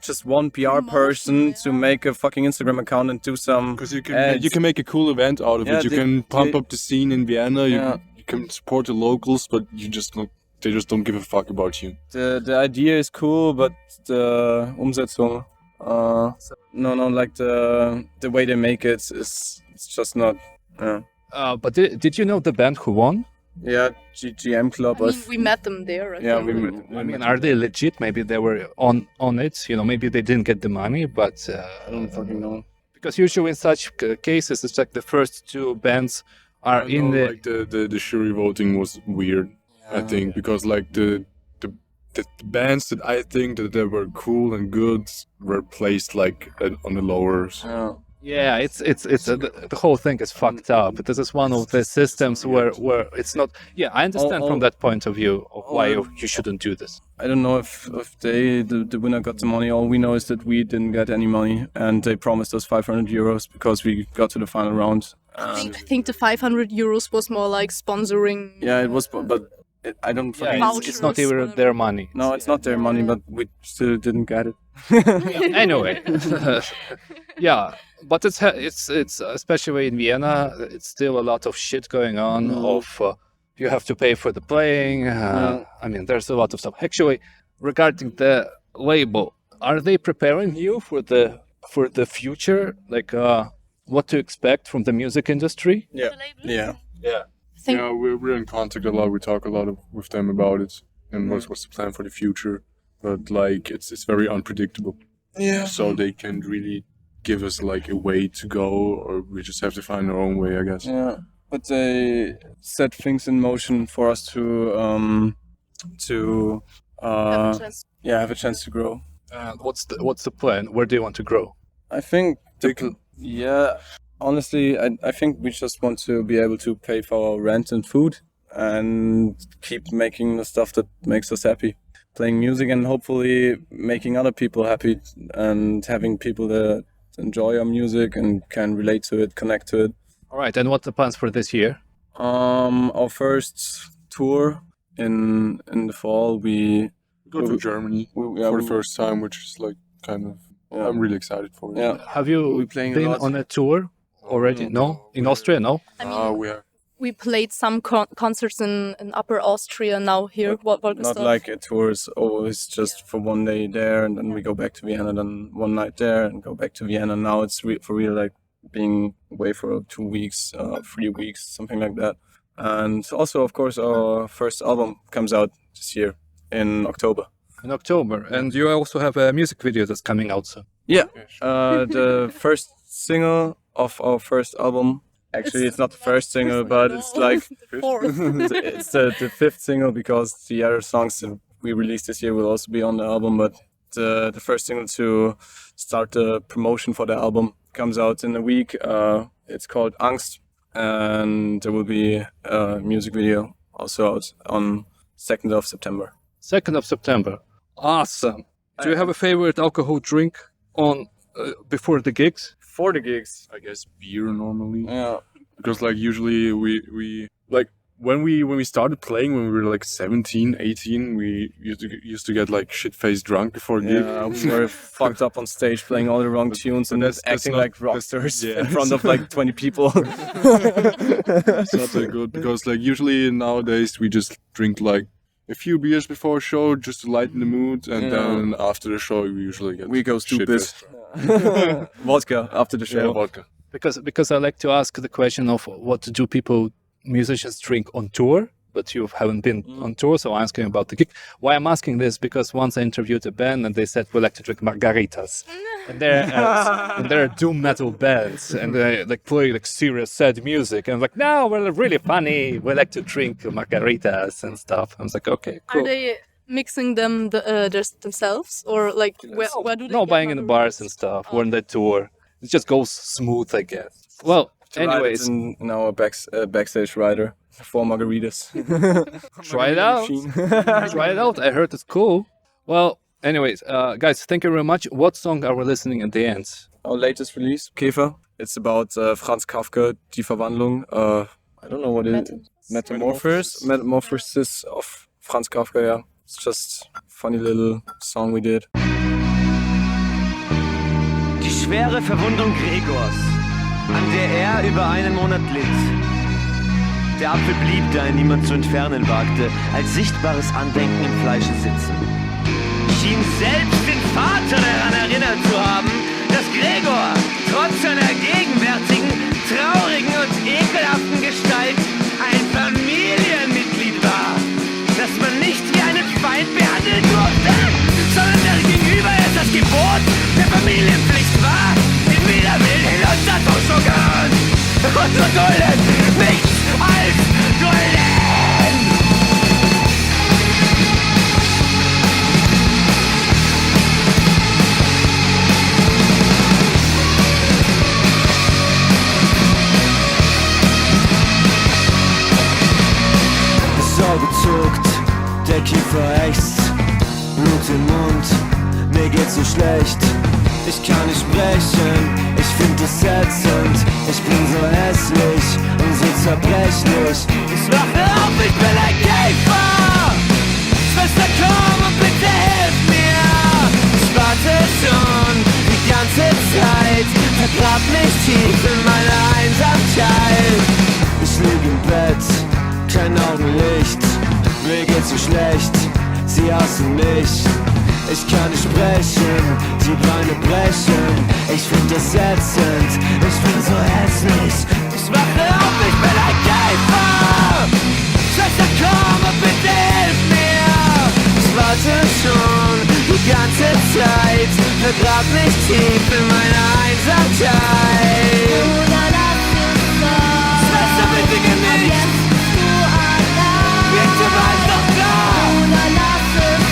S8: just one PR person to make a fucking Instagram account and do some.
S9: Because
S8: ads.
S9: you can make a cool event out of it. You can pump up the scene in Vienna. You can support the locals, but they just don't give a fuck about you.
S8: The idea is cool, but the Umsetzung, like the way they make it it's just not.
S5: But did you know the band who won?
S8: Yeah, GM Club.
S7: I mean, we met them there.
S8: I
S5: mean, are they legit? Maybe they were on it. You know, maybe they didn't get the money, but
S8: I don't fucking know.
S5: Because usually in such cases, it's like the first two bands are in the.
S9: Like the jury voting was weird. I think because like the bands that I think that they were cool and good were placed like on the lowers.
S5: Yeah, it's the whole thing is fucked up. This is one of the systems where it's not. Yeah, I understand from that point of view of why you shouldn't do this.
S8: I don't know if the winner got the money. All we know is that we didn't get any money, and they promised us 500 euros because we got to the final round.
S7: I think the 500 euros was more like sponsoring.
S8: Yeah, it was, but I don't.
S5: It's not even their money.
S8: No, it's not their money, but we still didn't get it.
S5: Anyway, yeah, but it's especially in Vienna, it's still a lot of shit going on. You have to pay for the playing. I mean, there's a lot of stuff. Actually, regarding the label, are they preparing you for the future? Like, what to expect from the music industry?
S8: Yeah.
S9: Yeah, we're in contact a lot. We talk a lot with them about it and what's the plan for the future. But like it's very unpredictable.
S8: Yeah.
S9: So they can't really give us like a way to go, or we just have to find our own way, I guess.
S8: Yeah. But they set things in motion for us to have a chance to grow.
S5: What's the plan? Where do you want to grow?
S8: I think honestly, I think we just want to be able to pay for our rent and food and keep making the stuff that makes us happy. Playing music and hopefully making other people happy and having people that enjoy our music and can relate to it, connect to it.
S5: All right, and what's the plans for this year?
S8: Our first tour in the fall, we
S9: go to Germany for the first time, which is like kind of I'm really excited for it.
S8: Yeah.
S5: Have you been on a tour already? No? In Austria, no?
S7: I mean,
S9: we have.
S7: We played some concerts in Upper Austria now here.
S8: Not like a tour is always just for one day there and then we go back to Vienna, then one night there and go back to Vienna. Now it's for real like being away for 2 weeks, 3 weeks, something like that. And also, of course, our first album comes out this year in October.
S5: In October. And you also have a music video that's coming out soon.
S8: Yeah, the first single of our first album. Actually, it's not the first single, but it's like it's the fifth single because the other songs that we released this year will also be on the album. But the first single to start the promotion for the album comes out in a week. It's called Angst, and there will be a music video also out on 2nd of September.
S5: 2nd of September. Awesome. Do you have a favorite alcohol drink on before the gigs?
S8: For the gigs,
S9: I guess beer normally.
S8: yeah.
S9: Because like usually we like when we started playing when we were like 17, 18, we used to get like shit-faced drunk before gig.
S8: Yeah, we were fucked up on stage playing all the wrong tunes and
S9: that's
S8: acting
S9: not-
S8: like rock stars
S9: yeah.
S8: in front of like 20 people.
S9: It's not that good because like usually nowadays we just drink like a few beers before a show just to lighten the mood, and then after the show we usually get
S8: We go stupid.
S9: shit-faced.
S8: Vodka after the
S9: Yeah,
S8: show.
S9: vodka.
S5: Because I like to ask the question of what do musicians drink on tour, but you haven't been on tour, so I'm asking about the gig. Why I'm asking this, because once I interviewed a band and they said we like to drink margaritas. And they're doom metal bands, and they like play like serious sad music, and I'm like, no, we're really funny, we like to drink margaritas and stuff. I was like, okay, cool.
S7: Are they mixing them just themselves, or like where do they?
S5: No,
S7: get
S5: buying in the bars and stuff when they tour. It just goes smooth, I guess. Well, anyways,
S8: in our backstage rider for margaritas.
S5: try it out. Try it out. I heard it's cool. Well, anyways, guys, thank you very much. What song are we listening at the end?
S8: Our latest release, Käfer. It's about Franz Kafka, Die Verwandlung. I don't know what it is. Metamorphosis of Franz Kafka, yeah. It's just a funny little song we did.
S6: Die schwere Verwundung Gregors, an der er über einen Monat litt. Der Apfel blieb, da ihn niemand zu entfernen wagte, als sichtbares Andenken im Fleische sitzen. Schien selbst den Vater daran erinnert zu haben, dass Gregor trotz seiner gegenwärtigen, traurigen und ekelhaften Gestalt ein Familienmitglied war, das man nicht wie einen Feind behandeln durfte, sondern der gegenüber es das Gebot der Familienpflicht war, den Widerwillen in unser Tosho gehören und zu dulden, nichts als dulden! Das Auge zuckt, der Kiefer ächzt, Blut im Mund, mir geht's so schlecht. Ich kann nicht sprechen, ich find es ätzend. Ich bin so hässlich und so zerbrechlich. Ich wache auf, ich bin ein Käfer. Schwester, komm und bitte hilf mir. Ich warte schon die ganze Zeit. Vergrab mich tief in meiner Einsamkeit. Ich lieg im Bett, kein Augenlicht. Mir geht's so schlecht, sie hassen mich. Ich kann nicht sprechen, die Beine brechen. Ich find es ätzend, ich bin so hässlich. Ich wache auf, ich bin ein Käfer. Schwester, komm und bitte hilf mir. Ich warte schon die ganze Zeit. Vergrab mich tief in meiner Einsamkeit. Schwester, bitte geh nicht. Bitte bleib doch da.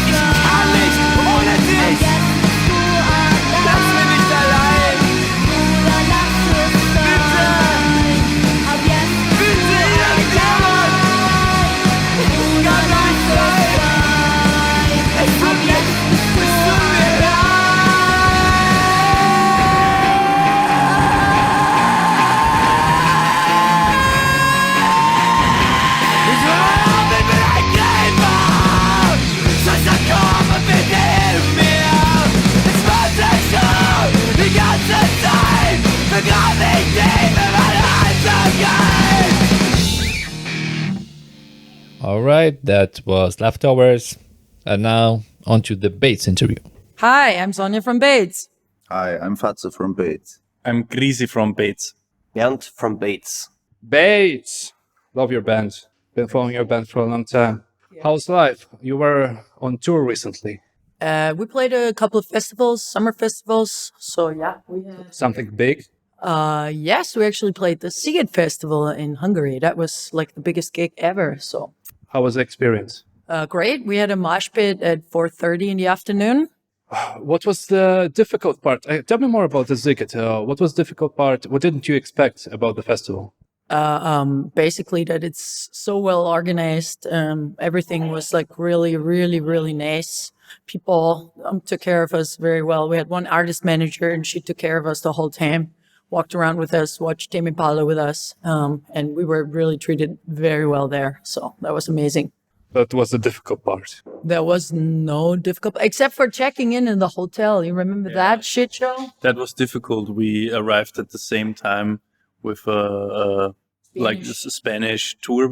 S6: Ich kann nicht ohne dich. Lass mich nicht allein. Bitte. Bitte, irgendjemand. Ich kann nicht sein. Es tut mir leid. Ich war auf, ich bin ein Käfer. Schwester, komm und bitte hilf mir. Ich warte schon die ganze Zeit. Begrab mich tief in meine Einsamkeit.
S1: Alright, that was Leftovers. And now, on to the Bates interview.
S10: Hi, I'm Sonja from Bates.
S11: Hi, I'm Fatze from Bates.
S2: I'm Grisi from Bates.
S6: Bernd from Bates.
S5: Bates! Love your band. Been following your band for a long time. How's life? You were on tour recently.
S10: We played a couple of festivals, summer festivals. So yeah, we had...
S5: Something big?
S10: Yes, we actually played the Sziget festival in Hungary. That was like the biggest gig ever. So
S5: How was the experience?
S10: great. We had a mosh pit at 4:30 in the afternoon.
S5: What was the difficult part? Tell me more about the Sziget. What was the difficult part? What didn't you expect about the festival?
S10: Basically that it's so well organized. Everything was like really, really, really nice. People took care of us very well. We had one artist manager and she took care of us the whole time. Walked around with us, watched Tame Impala with us, and we were really treated very well there. So that was amazing.
S5: That was the difficult part.
S10: There was no difficult, except for checking in the hotel. You remember that shit show?
S12: That was difficult. We arrived at the same time with a Spanish tour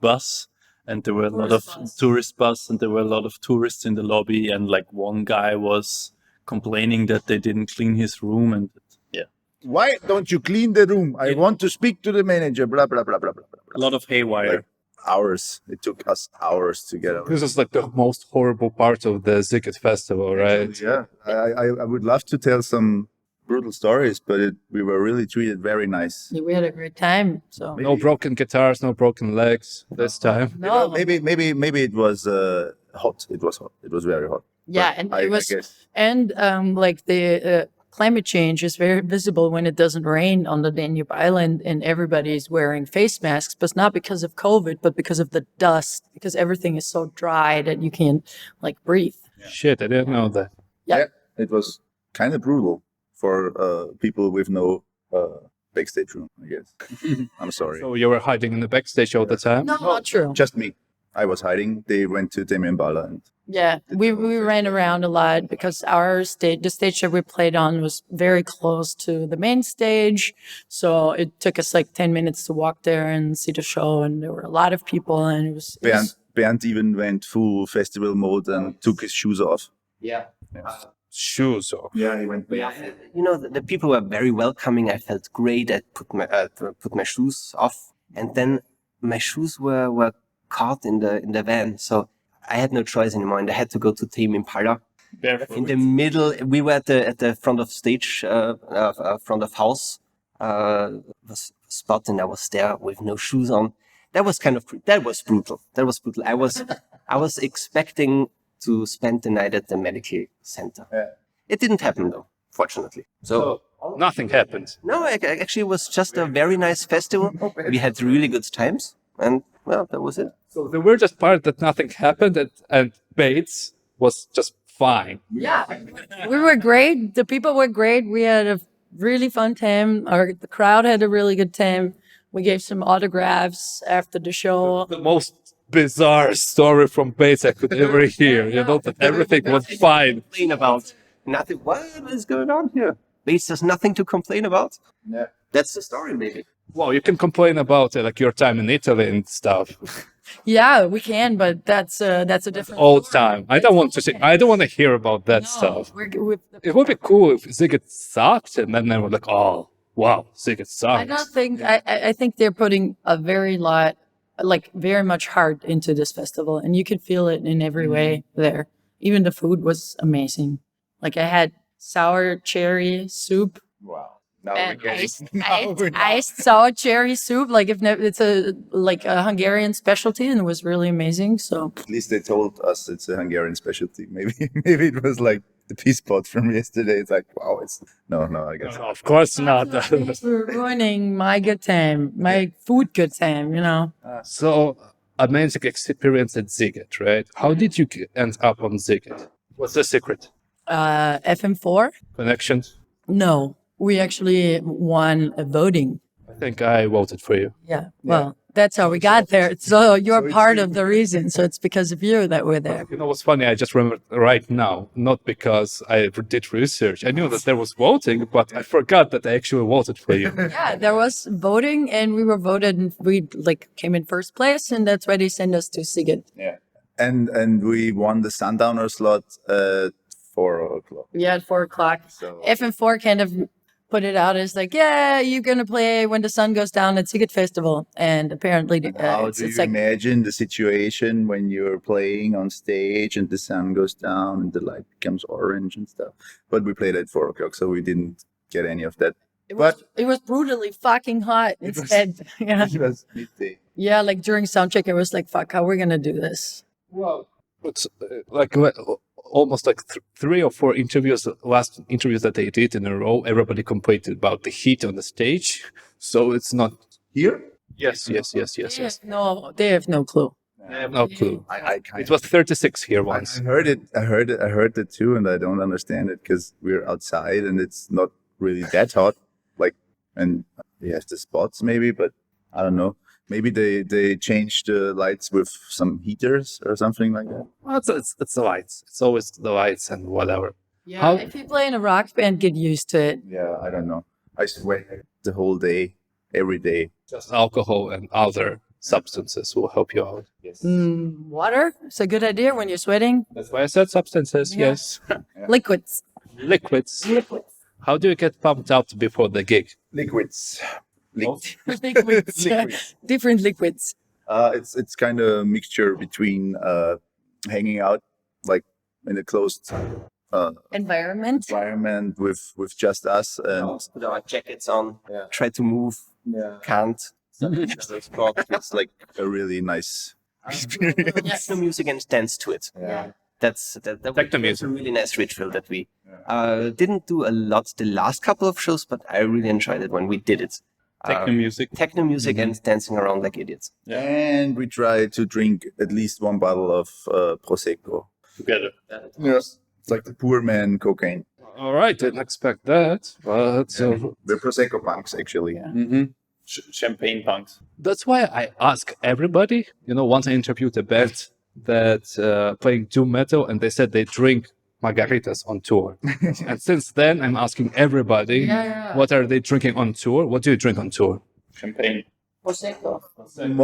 S12: bus, and there were a lot of tourist bus, and there were a lot of tourists in the lobby, and like one guy was complaining that they didn't clean his room, and
S11: Why don't you clean the room? I want to speak to the manager. Blah blah blah blah blah blah.
S12: a lot of haywire.
S11: Like hours. It took us hours to get over.
S5: This is like the most horrible part of the Sziget festival, right?
S11: Yeah, I would love to tell some brutal stories, but we were really treated very nice.
S10: Yeah, we had a great time. So
S5: No broken guitars, no broken legs this time.
S10: no,
S11: Maybe it was hot. It was hot. It was very hot.
S10: yeah,
S11: But
S10: and
S11: I
S10: it was,
S11: guess.
S10: and like the climate change is very visible when it doesn't rain on the Danube Island, and everybody's wearing face masks, but not because of COVID, but because of the dust, because everything is so dry that you can't like breathe.
S5: Shit, I didn't know that.
S10: Yeah.
S11: It was kind of brutal for people with no backstage room, I guess. I'm sorry.
S5: So you were hiding in the backstage all the time?
S10: No, not true.
S11: Just me. I was hiding. They went to Tame Impala and
S10: Yeah, we ran around a lot because the stage that we played on was very close to the main stage. So it took us like 10 minutes to walk there and see the show. And there were a lot of people, and it was
S11: Bernd even went full festival mode and took his shoes off.
S13: Yeah.
S5: Shoes off.
S11: Yeah, he went
S13: You know, the people were very welcoming. I felt great. I put my shoes off, and then my shoes were caught in the van. So I had no choice anymore, and I had to go to Tame Impala.
S12: Barefoot.
S13: In the middle, we were at the front of stage, front of house, was spot, and I was there with no shoes on. That was that was brutal. That was brutal. I was expecting to spend the night at the medical center.
S11: Yeah.
S13: It didn't happen though, fortunately. So
S5: Nothing happened.
S13: no, actually, it was just a very nice festival. We had really good times, and well, that was it.
S5: So the weirdest part that nothing happened and Bates was just fine.
S10: Yeah, we were great. The people were great. We had a really fun time. The crowd had a really good time. We gave some autographs after the show.
S5: The most bizarre story from Bates I could ever hear. You know, that everything was fine.
S13: Complain about nothing. What is going on here? Bates has nothing to complain about.
S11: Yeah.
S13: That's the story, maybe.
S5: Well, you can complain about like your time in Italy and stuff
S10: Yeah, we can, but that's a different
S5: all the time. I don't want to hear about that stuff. It would be cool if Sziget sucked and then they were like, oh, wow, Sziget sucks.
S10: I don't think I think they're putting a very much heart into this festival, and you can feel it in every way there. Even the food was amazing. Like I had sour cherry soup.
S11: Wow. Now
S10: And
S11: we're getting
S10: iced sour cherry soup. Like it's a Hungarian specialty, and it was really amazing. So
S11: At least they told us it's a Hungarian specialty. Maybe it was like the peace pot from yesterday. It's like, wow, it's no, I guess.
S5: No, of course not.
S10: thanks for ruining my good time, my food good time. You know.
S5: So, amazing experience at Sziget, right? How did you end up on Sziget? What's the secret?
S10: FM4?
S5: Connections?
S10: No, we actually won a voting.
S5: I think I voted for you.
S10: Yeah. Well, that's how we got there. So you're part of the reason. So it's because of you that we're there.
S5: You know what's funny? I just remember right now, not because I did research. I knew that there was voting, but I forgot that I actually voted for you.
S10: Yeah, there was voting, and we were voted, and we came in first place, and that's why they sent us to Sziget.
S11: Yeah. And we won the Sundowner slot at 4 o'clock.
S10: Yeah, at 4 o'clock.
S11: So
S10: FM4 kind of put it out as like, yeah, you're gonna play when the sun goes down at Sziget Festival, and apparently
S11: How
S10: it's
S11: do you
S10: like
S11: imagine the situation when you're playing on stage and the sun goes down and the light becomes orange and stuff? But we played at 4 o'clock, so we didn't get any of that.
S10: it was brutally fucking hot instead. Yeah,
S11: It was midday.
S10: yeah. Like during soundcheck, it was like, fuck, how are we gonna do this?
S5: Well, it's like almost like 3 or 4 interviews, last interviews that they did in a row, everybody complained about the heat on the stage. So it's not
S11: Here?
S5: Yes.
S10: No, they have no clue.
S5: I have no clue.
S11: I
S5: It was 36 here once.
S11: I heard it too, and I don't understand it because we're outside and it's not really that hot. Like, and we have the spots maybe, but I don't know. Maybe they changed the lights with some heaters or something like that.
S5: Well, it's the lights. It's always the lights and whatever.
S10: Yeah,
S5: How-
S10: if you play in a rock band, get used to it.
S11: Yeah, I don't know. I sweat the whole day, every day.
S5: Just alcohol and other substances will help you out. Yes.
S10: Water is a good idea when you're sweating.
S5: That's why I said substances.
S10: Yeah.
S5: Yes.
S10: Liquids.
S5: Liquids. How do you get pumped up before the gig?
S11: Liquids.
S10: Liquids. Different liquids.
S11: It's kind of a mixture between hanging out like in a closed
S10: Environment.
S11: environment with just us and
S13: Put our jackets on, try to move, can't.
S11: it's like a really nice experience.
S13: Techno music and dance to it.
S10: Yeah.
S13: That's
S5: Techno
S13: a
S5: music.
S13: really nice ritual that we didn't do a lot the last couple of shows, but I really enjoyed it when we did it.
S12: Techno music.
S13: Techno music and dancing around like idiots.
S11: And we try to drink at least 1 bottle of Prosecco.
S12: Together.
S11: Yes. It's like the poor man cocaine.
S5: All right, didn't expect that, but
S11: We're Prosecco punks, actually.
S12: Champagne punks.
S5: that's why I ask everybody. Once I interviewed a band that playing doom metal, and they said they drink margaritas on tour. And since then, I'm asking everybody, what are they drinking on tour? What do you drink on tour?
S12: Champagne.
S10: Prosecco.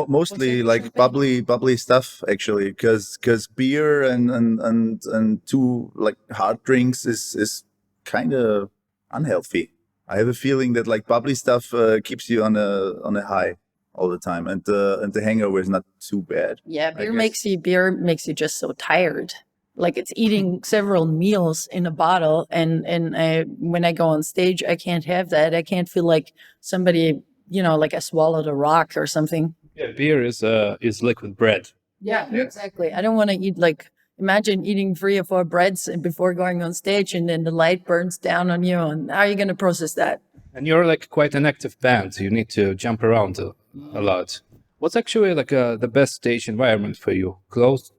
S11: Mostly like bubbly stuff, actually, because beer and too like hard drinks is kind of unhealthy. I have a feeling that like bubbly stuff keeps you on a high all the time, and the hangover is not too bad.
S10: Yeah,
S11: I
S10: beer makes you just so tired. Like it's eating several meals in a bottle, and when I go on stage, I can't have that. I can't feel like somebody, like I swallowed a rock or something.
S5: Yeah, beer is liquid bread.
S10: Yeah, exactly. I don't want to eat imagine eating 3 or 4 breads before going on stage, and then the light burns down on you. And how are you going to process that?
S5: And you're like quite an active band. You need to jump around a lot. What's actually like the best stage environment for you? Closed,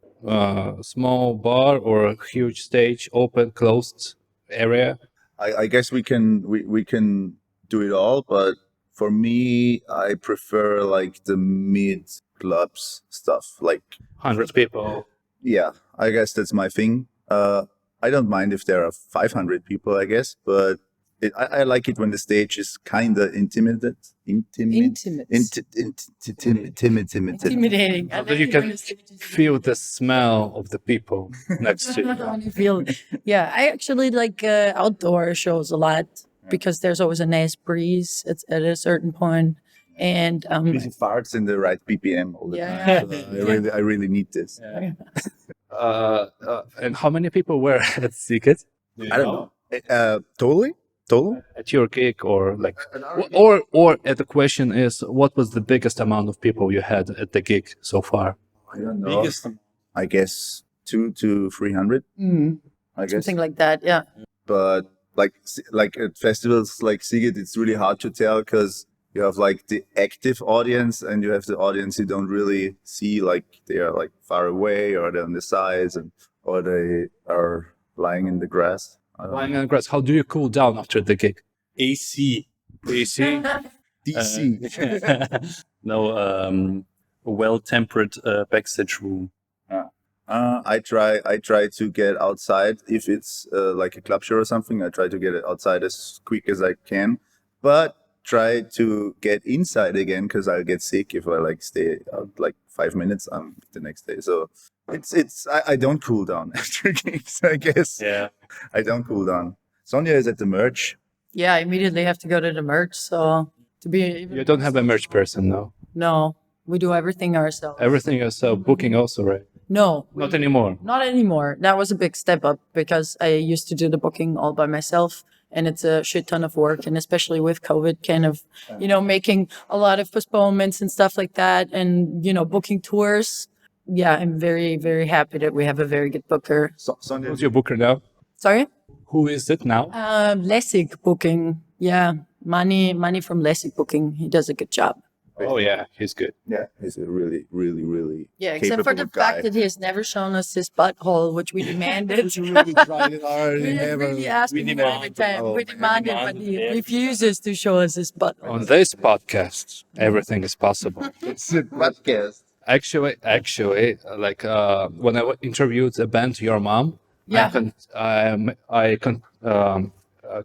S5: small bar, or a huge stage, open, closed area?
S11: I guess we can do it all, but for me, I prefer like the mid clubs stuff, like
S5: 100 people.
S11: Yeah, I guess that's my thing. I don't mind if there are 500 people, I guess, but I like it when the stage is kind of intimidating.
S10: Intimidating.
S5: So that you can feel the smell of the people next to you.
S10: Yeah, I actually like outdoor shows a lot because there's always a nice breeze at a certain point. And
S11: farts in the right BPM all the time. So I really need this.
S5: And how many people were at Sziget?
S11: I don't know. Totally?
S5: At your gig, or like, or the question is, what was the biggest amount of people you had at the gig so far?
S11: I don't know. I guess 200 to 300. I guess
S10: something like that. Yeah.
S11: But like at festivals like Sziget, it's really hard to tell because you have like the active audience and you have the audience you don't really see, like they are like far away or they're on the sides or they are lying in the grass.
S5: Lying in the grass. How do you cool down after the gig?
S12: AC.
S11: DC.
S12: No, a well-tempered backstage room.
S11: I try to get outside if it's like a club show or something. I try to get it outside as quick as I can, but try to get inside again because I'll get sick if I like stay out like 5 minutes the next day. So I don't cool down after gigs, I guess.
S12: Yeah,
S11: I don't cool down. Sonia is at the merch.
S10: yeah, I immediately have to go to the merch. So to be even
S5: You don't have a merch person, no?
S10: no, we do everything ourselves.
S5: Everything yourself, booking also, right?
S10: No,
S5: Not anymore.
S10: not anymore. That was a big step up because I used to do the booking all by myself, and it's a shit ton of work. And especially with COVID, kind of, making a lot of postponements and stuff like that, and booking tours. Yeah, I'm very, very happy that we have a very good booker.
S5: Who's your booker now?
S10: Sorry,
S5: Who is it now?
S10: Lessig Booking. Yeah, money from Lessig Booking. He does a good job.
S5: Oh yeah, he's good.
S11: Yeah, he's a really, really, really
S10: Yeah, except for the
S11: capable
S10: fact
S11: guy.
S10: that he has never shown us his butthole, which we demanded.
S9: We really tried it hard.
S10: We really asked him every time. We demanded, but he refuses to show us his butthole.
S5: On this podcast, everything is possible.
S11: It's a podcast.
S5: Actually, like when I interviewed the band Your Mom,
S10: Yeah.
S5: I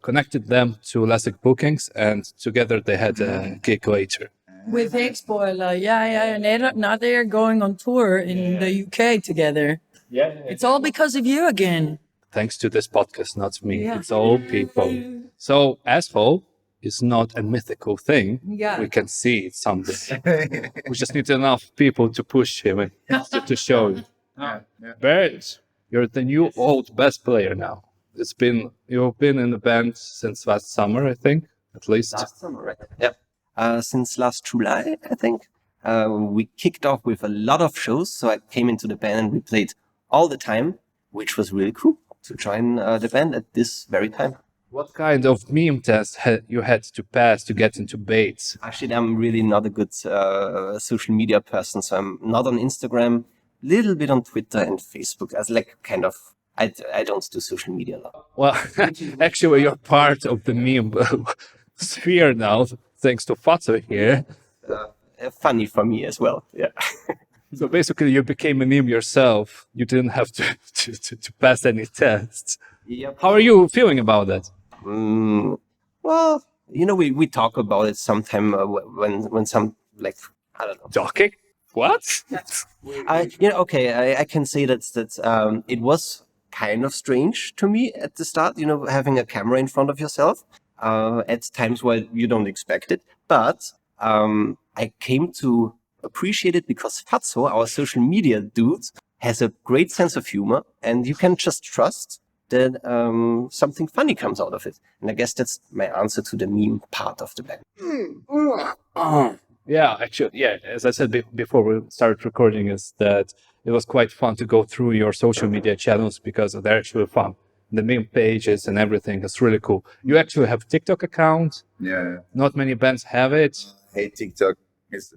S5: connected them to Lessig Bookings, and together they had a gig later.
S10: With Hig Spoiler, yeah, and now they're going on tour in the UK together.
S5: Yeah.
S10: It's all because of you again.
S5: Thanks to this podcast, not me.
S10: Yeah.
S5: It's all people. So, asshole is not a mythical thing.
S10: Yeah.
S5: We can see it someday. We just need enough people to push him and to show it. But you're the new old bass player now. You've been in the band since last summer, I think, at least.
S13: Last summer, right? Yep. Since last July, I think. We kicked off with a lot of shows, so I came into the band and we played all the time, which was really cool to join the band at this very time.
S5: What kind of meme test you had to pass to get into Bates?
S13: Actually, I'm really not a good social media person, so I'm not on Instagram, little bit on Twitter and Facebook. As like kind of, I don't do social media a lot.
S5: Well, actually, you're part of the meme sphere now, thanks to Fatso here.
S13: Funny for me as well, yeah.
S5: So basically, you became a meme yourself. You didn't have to pass any tests.
S13: Yep.
S5: How are you feeling about that?
S13: Well, we talk about it sometime when some, like, I don't know.
S5: Talking? What?
S13: I can say that it was kind of strange to me at the start, having a camera in front of yourself at times where you don't expect it. But I came to appreciate it because Fatso, our social media dude, has a great sense of humor, and you can just trust that something funny comes out of it. And I guess that's my answer to the meme part of the band.
S5: Yeah, actually, as I said before we started recording, is that it was quite fun to go through your social media channels because they're actually fun. The meme pages and everything is really cool. You actually have a TikTok account.
S11: Yeah.
S5: Not many bands have it.
S11: I hate TikTok.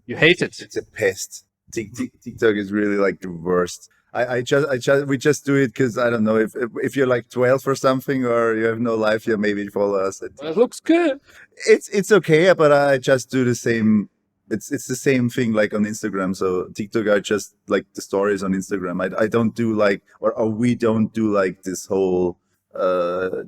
S5: You hate it?
S11: It's a pest. TikTok is really like the worst. We just do it because I don't know if you're like 12 or something, or you have no life, you maybe follow us.
S5: Well, it looks good.
S11: It's okay, but I just do the same. It's the same thing like on Instagram. So TikTok, I just like the stories on Instagram. I don't do like, or we don't do like this whole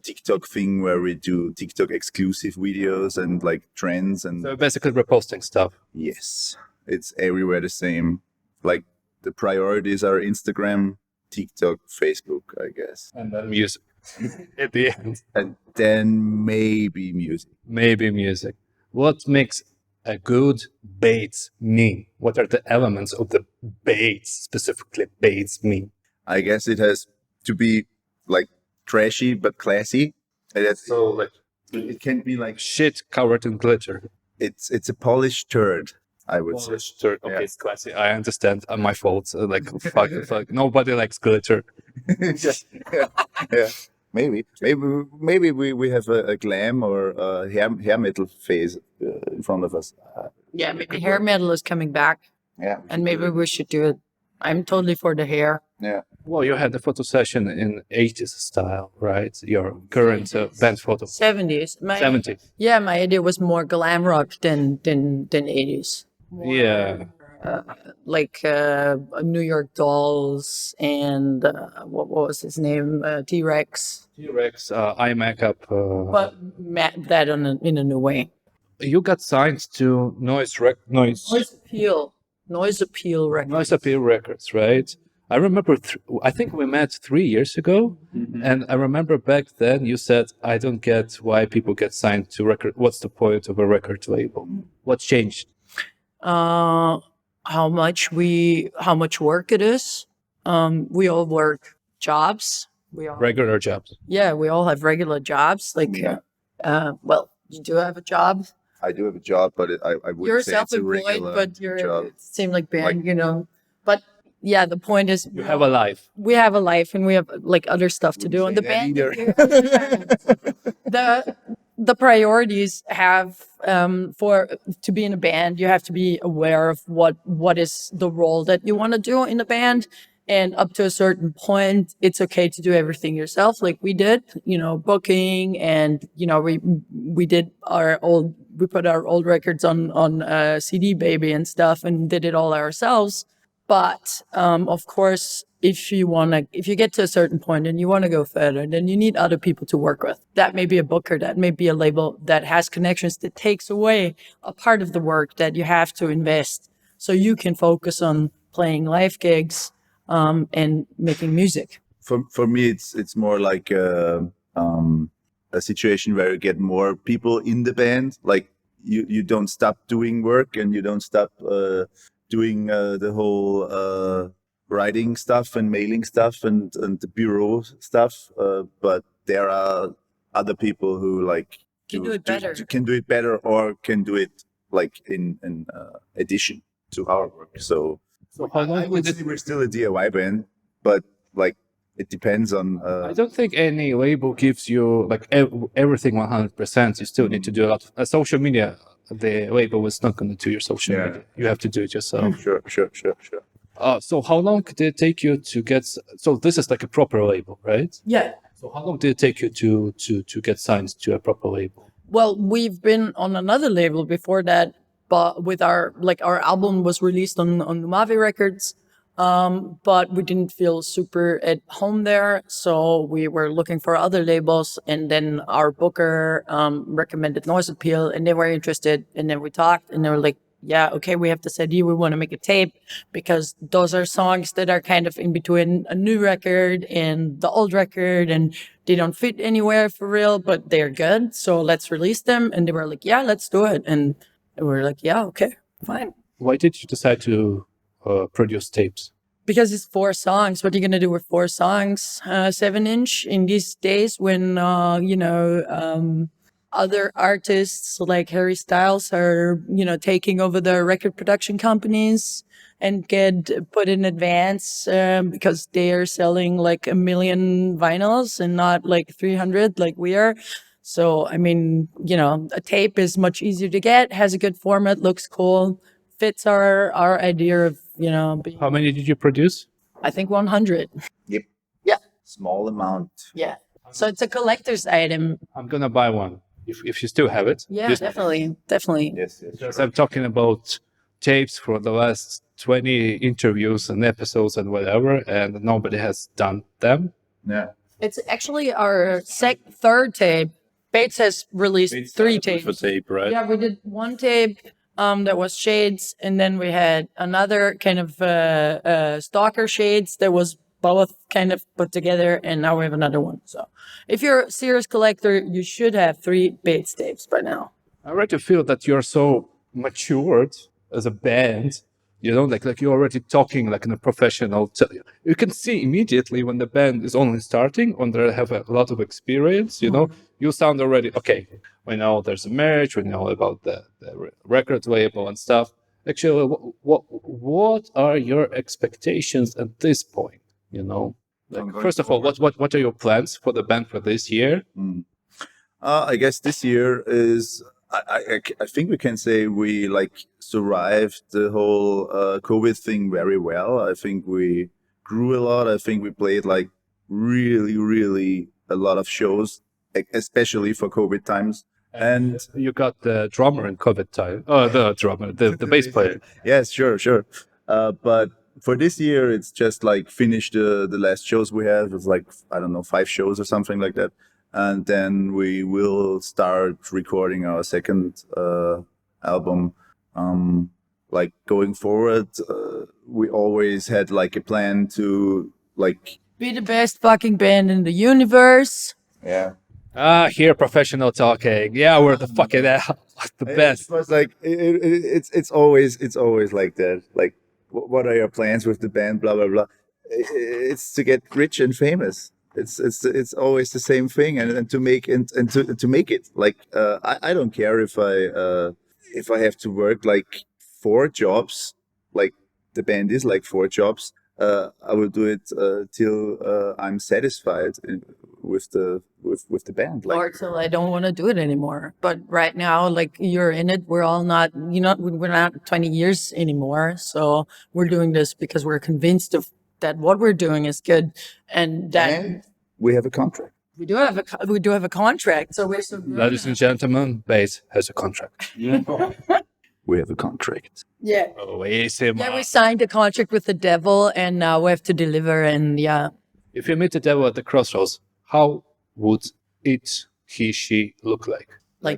S11: TikTok thing where we do TikTok exclusive videos and like trends and.
S5: So basically reposting stuff.
S11: Yes, it's everywhere the same. Like the priorities are Instagram, TikTok, Facebook, I guess.
S5: And then music at the end.
S11: And then maybe music.
S5: Maybe music. What makes a good Bates meme? What are the elements of the Bates, specifically Bates meme?
S11: I guess it has to be like trashy but classy.
S5: So like
S11: it can be like
S5: shit covered in glitter.
S11: It's a polished turd, I would say.
S5: Turd. Okay, it's classy. I understand. My fault. Like fuck. Nobody likes glitter.
S11: Yeah. Maybe we have a glam or a hair metal phase in front of us.
S10: Yeah, maybe hair metal is coming back.
S11: Yeah.
S10: And maybe we should do it. I'm totally for the hair.
S11: Yeah.
S5: Well, you had a photo session in 80s style, right? Your current band photo.
S10: 70s.
S5: 70s.
S10: Yeah, my idea was more glam rock than 80s.
S5: Yeah.
S10: Like New York Dolls and what was his name? T-Rex.
S5: T-Rex, eye makeup.
S10: But that in a new way.
S5: You got signed to Noise Appeal Records.
S10: Noise Appeal Records.
S5: Noise Appeal Records, right? I remember, I think we met 3 years ago, and I remember back then you said, I don't get why people get signed to record. What's the point of a record label? What's changed?
S10: How much work it is. We all work jobs.
S5: Regular jobs.
S10: Yeah, we all have regular jobs. Well, you do have a job.
S11: I do have a job, but I wouldn't
S10: You're
S11: say it's a
S10: self-employed,
S11: regular
S10: but you're
S11: job.
S10: same like band, But yeah, the point is
S5: You have a life.
S10: we have a life and we have like other stuff to do. And the band, the priorities have to be in a band, you have to be aware of what is the role that you want to do in a band. And up to a certain point, it's okay to do everything yourself, like we did, booking, and we did we put our old records on CD Baby and stuff, and did it all ourselves. But of course, if you get to a certain point and you want to go further, then you need other people to work with. That may be a booker, that may be a label that has connections, that takes away a part of the work that you have to invest, so you can focus on playing live gigs and making music.
S11: For me, it's more like a situation where you get more people in the band. Like you don't stop doing work, and you don't stop doing the whole writing stuff and mailing stuff and the bureau stuff. But there are other people who
S10: Can do it better,
S11: or can do it like in addition to our work. So
S5: how long
S11: I would say we're still a DIY band, but it depends on.
S5: I don't think any label gives you everything 100%. You still need to do a lot of social media. The label is not going to do your social media. You have to do it yourself.
S11: Sure.
S5: So how long did it take you to get? So this is like a proper label, right?
S10: Yeah.
S5: So how long did it take you to get signed to a proper label?
S10: Well, we've been on another label before that, but with our album was released on Mave Records, but we didn't feel super at home there, so we were looking for other labels, and then our booker recommended Noise Appeal, and they were interested, and then we talked, and they were like, yeah, okay, we have this idea, we want to make a tape, because those are songs that are kind of in between a new record and the old record, and they don't fit anywhere for real, but they're good, so let's release them. And they were like, yeah, let's do it. And we were like, yeah, okay, fine.
S5: Why did you decide to produce tapes?
S10: Because it's 4 songs. What are you going to do with 4 songs? 7-inch in these days when, other artists like Harry Styles are, taking over the record production companies and get put in advance because they are selling like 1 million vinyls and not like 300 like we are. So, I mean, a tape is much easier to get, has a good format, looks cool, fits our idea of,
S5: How many did you produce?
S10: I think 100.
S11: Yep.
S10: Yeah.
S11: Small amount.
S10: Yeah. So it's a collector's item.
S5: I'm gonna buy one if you still have it.
S10: Yeah, definitely.
S11: Yes.
S5: Because I'm talking about tapes for the last 20 interviews and episodes and whatever, and nobody has done them.
S11: Yeah.
S10: It's actually our third tape. Bates has released 3 tapes.
S12: For tape, right?
S10: Yeah, we did 1 tape that was Shades, and then we had another kind of Stalker Shades that was both kind of put together, and now we have another one. So if you're a serious collector, you should have 3 Bates tapes by now.
S5: I already feel that you're so matured as a band, like you're already talking like in a professional. You can see immediately when the band is only starting, when they have a lot of experience, you sound already, okay, we know there's a merge, we know about the record label and stuff. Actually, what are your expectations at this point? First of all, what are your plans for the band for this year?
S11: I guess this year is, I think we can say we survived the whole COVID thing very well. I think we grew a lot. I think we played really, really a lot of shows, especially for COVID times. And
S5: you got the drummer in COVID time. Oh, the drummer, the bass player.
S11: Yes, sure. But for this year, it's just finish the last shows we have. It's 5 shows or something like that. And then we will start recording our second album. like going forward, we always had like a plan to like
S10: Be the best fucking band in the universe.
S11: yeah.
S5: Here professional talking. Yeah, we're the fucking the best.
S11: It was like it's always like that. Like, what are your plans with the band? Blah blah blah. It's to get rich and famous. It's always the same thing, and to make to make it. Like, I don't care if I have to work like 4 jobs, like the band is like 4 jobs. I will do it till I'm satisfied with the band. Like,
S10: Or till I don't want to do it anymore. But right now, like you're in it, we're all not, we're not 20 years anymore. So we're doing this because we're convinced of that what we're doing is good, and that
S11: and we have a contract.
S10: we do have a contract. So we're so good.
S5: Ladies and gentlemen, bass has a contract.
S11: We have a contract.
S10: Yeah.
S5: Oh, easy,
S10: Yeah, we signed a contract with the devil, and now we have to deliver. And yeah,
S5: If you meet the devil at the crossroads, how would he, she look like?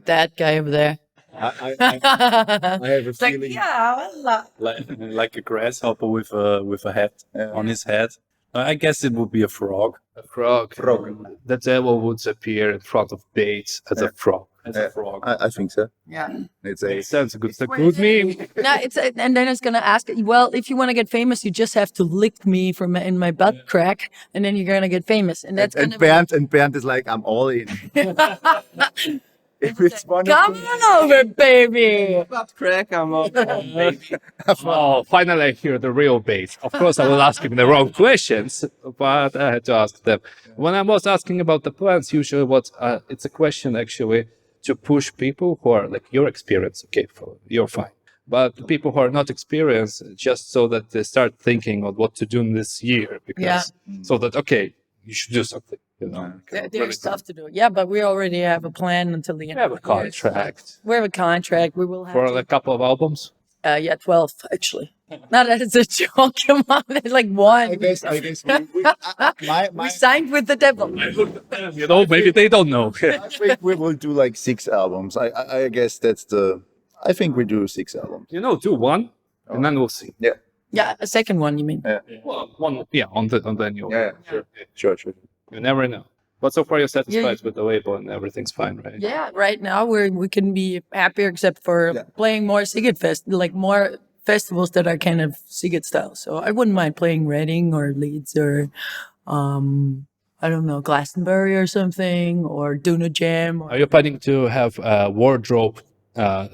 S10: that guy over there.
S3: I have a
S10: It's like,
S3: feeling.
S10: yeah, Allah.
S12: Like a grasshopper with a hat on his head. I guess it would be a frog.
S5: A frog. The devil would appear in front of Bates as a frog.
S11: I think so.
S10: Yeah.
S11: It's a
S5: Sounds good. It's a good meme.
S10: No, and then it's gonna ask, well, if you want to get famous, you just have to lick me from in my butt crack, and then you're gonna get famous. And that's
S11: and
S10: gonna
S11: Bernd is like, I'm all in. If it's one
S10: come on over, baby.
S13: Butt crack, I'm all.
S5: Oh, finally I hear the real Bates. Of course, I was asking the wrong questions, but I had to ask them. When I was asking about the plans, usually it's a question actually to push people who are like your experience. Okay, you're fine. But the people who are not experienced, just so that they start thinking of what to do in this year, because so that okay, you should do something.
S10: There's stuff to do. Yeah, but we already have a plan until the end.
S5: We have a
S10: of the year.
S5: contract
S10: We have a contract. We will have
S5: for
S10: to,
S5: a couple of albums.
S10: 12 actually. Not that it's a joke. Come on, it's like one.
S11: I guess
S10: We signed with the devil.
S5: Maybe they don't know.
S11: I think we will do like 6 albums. I guess I think we do 6 albums.
S5: Do one, and then we'll see.
S11: Yeah.
S10: Yeah, a second one, you mean?
S11: Yeah.
S5: Well, one, on the new.
S11: Yeah. Sure.
S5: You never know. But so far you're satisfied with the label and everything's fine, right?
S10: Yeah, right now we can be happier except for playing more Sziget Fest, like more festivals that are kind of Sziget style. So I wouldn't mind playing Reading or Leeds or I don't know, Glastonbury or something, or Duna Jam.
S5: Are you planning to have a wardrobe,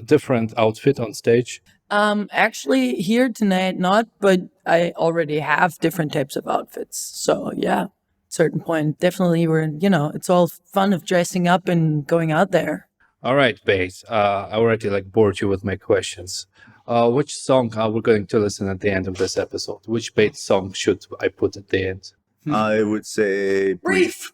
S5: different outfit on stage?
S10: Actually here tonight not, but I already have different types of outfits. So yeah. Certain point, definitely it's all fun of dressing up and going out there.
S5: All right, Bates. I already bored you with my questions. Which song are we going to listen at the end of this episode? Which Bates song should I put at the end?
S11: I would say
S10: Brief.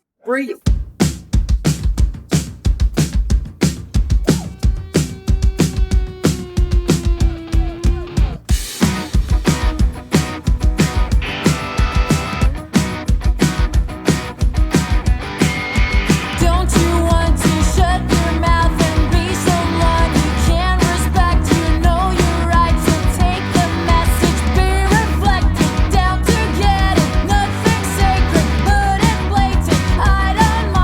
S14: Down to get it, nothing sacred, put it blatant. I don't mind.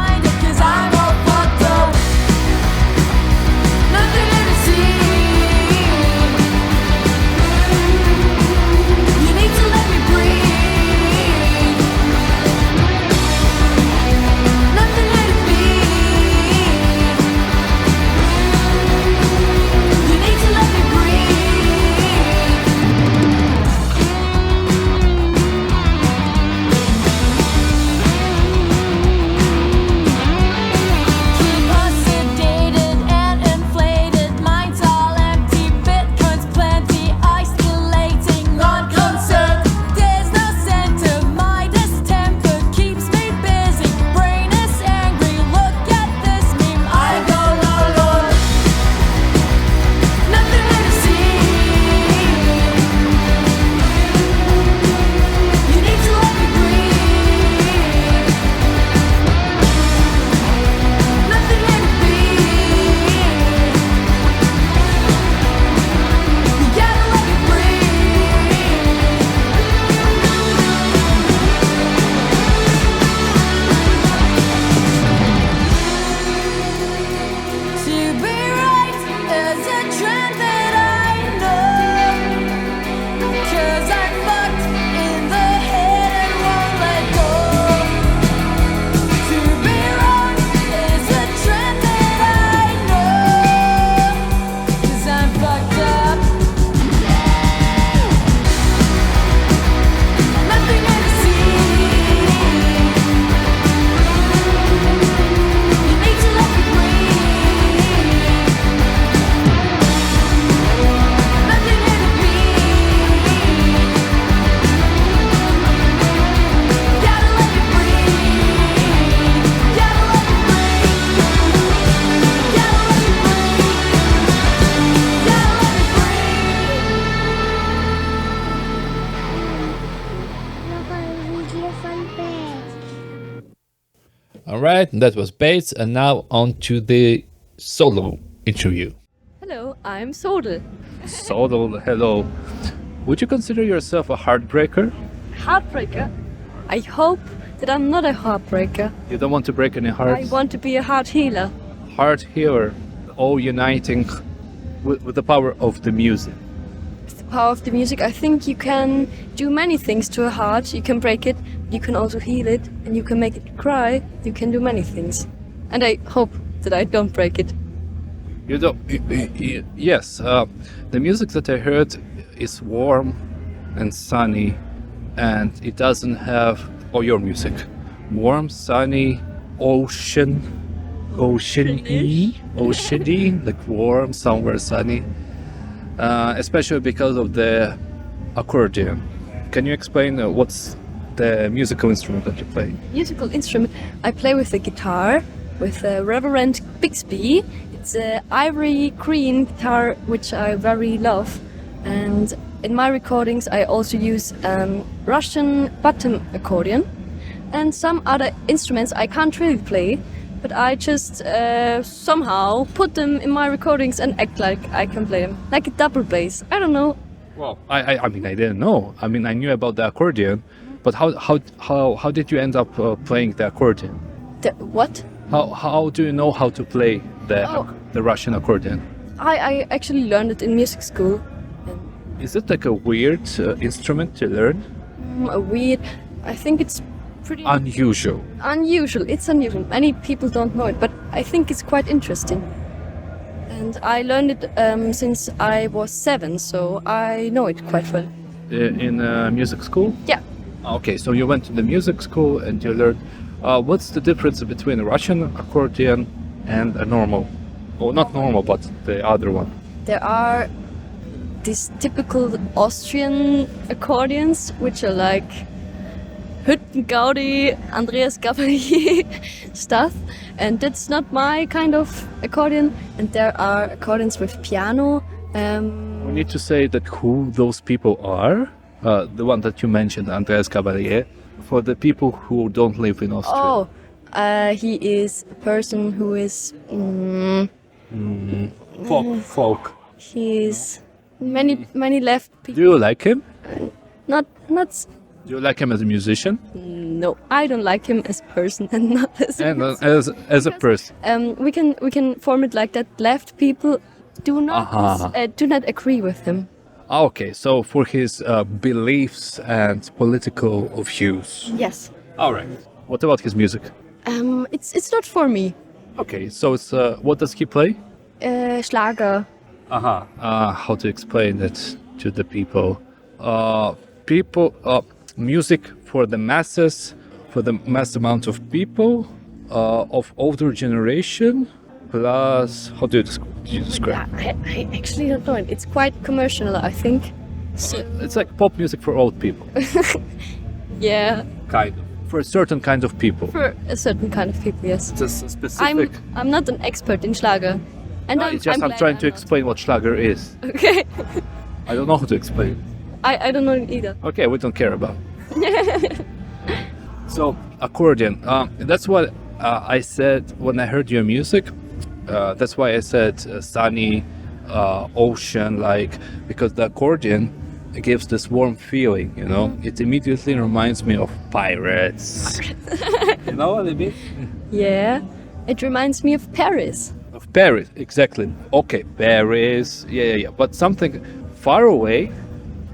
S1: All right, that was bass, and now on to the solo interview.
S14: Hello, I'm Sodl.
S5: Sodl, hello. Would you consider yourself a heartbreaker?
S14: Heartbreaker? I hope that I'm not a heartbreaker.
S5: You don't want to break any hearts?
S14: I want to be a heart healer.
S5: Heart healer, all uniting with the power of the music.
S14: With the power of the music, I think you can do many things to a heart. You can break it, you can also heal it, and you can make it cry. You can do many things. And I hope that I don't break it.
S5: You don't. Yes, the music that I heard is warm and sunny, and it doesn't have. Oh, your music, warm, sunny, oceany, like warm, somewhere sunny. Especially because of the accordion. Can you explain what's the musical instrument that you play?
S14: Musical instrument. I play with the guitar, with a Reverend Bixby. It's an ivory green guitar, which I very love. And in my recordings, I also use Russian bottom accordion and some other instruments I can't really play, but I just somehow put them in my recordings and act like I can play them, like a double bass. I don't know.
S5: Well, I mean, I didn't know. I mean, I knew about the accordion, but how did you end up playing the accordion?
S14: The what?
S5: How do you know how to play the Russian accordion?
S14: I actually learned it in music school.
S5: Is it like a weird instrument to learn?
S14: A weird. I think it's pretty
S5: unusual.
S14: Unusual. It's unusual. Many people don't know it, but I think it's quite interesting. And I learned it since I was 7, so I know it quite well.
S5: In music school?
S14: Yeah.
S5: Okay, so you went to the music school and you learned. What's the difference between a Russian accordion and a normal? Well, not normal, but the other one.
S14: There are these typical Austrian accordions, which are like Hüttengaudi, Andreas Gabalier stuff, and that's not my kind of accordion. And there are accordions with piano.
S5: We need to say that who those people are. The one that you mentioned, Andreas Gabalier, for the people who don't live in Austria.
S14: Oh, he is a person who is
S5: folk.
S14: He's many left people.
S5: Do you like him?
S14: Not.
S5: Do you like him as a musician?
S14: No, I don't like him as a person, and not as a
S5: and
S14: musician.
S5: as a person.
S14: We can form it like that. Left people do not agree with him.
S5: Okay, so for his beliefs and political views.
S14: Yes.
S5: All right. What about his music?
S14: It's not for me.
S5: Okay, so it's what does he play?
S14: Schlager.
S5: How to explain it to the people? Music for the masses, for the mass amount of people, of older generation, plus how do you describe?
S14: I actually don't know it. It's quite commercial, I think. So
S5: it's like pop music for old people.
S14: Yeah.
S5: Kind of. For a certain kind of people.
S14: For a certain kind of people, yes.
S5: It's a specific.
S14: I'm not an expert in Schlager. And
S5: I'm trying to explain what Schlager is.
S14: Okay.
S5: I don't know how to explain.
S14: I don't know it either.
S5: Okay, we don't care about. So accordion. That's what I said when I heard your music. That's why I said sunny, ocean, like, because the accordion gives this warm feeling, you know. It immediately reminds me of pirates. You know what I mean?
S14: Yeah, it reminds me of Paris.
S5: Of Paris, exactly. Okay, Paris. Yeah. But something far away,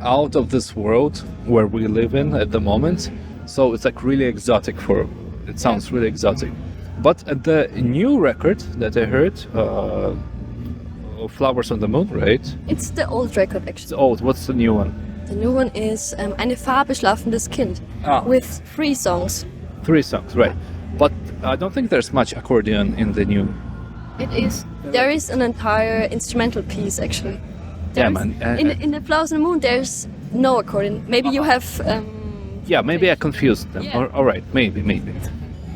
S5: out of this world where we live in at the moment. So it's like really exotic. It sounds really exotic. But at the new record that I heard, Flowers on the Moon, right?
S14: It's the old record, actually.
S5: It's old. What's the new one?
S14: The new one is Eine Farbe schlafendes Kind, with 3 songs.
S5: 3 songs, right. But I don't think there's much accordion in the new.
S14: It is. There is an entire instrumental piece, actually.
S5: Yeah, man.
S14: In the Flowers on the Moon, there's no accordion. Maybe you have...
S5: yeah, maybe I confused them.
S14: Yeah.
S5: All right, maybe.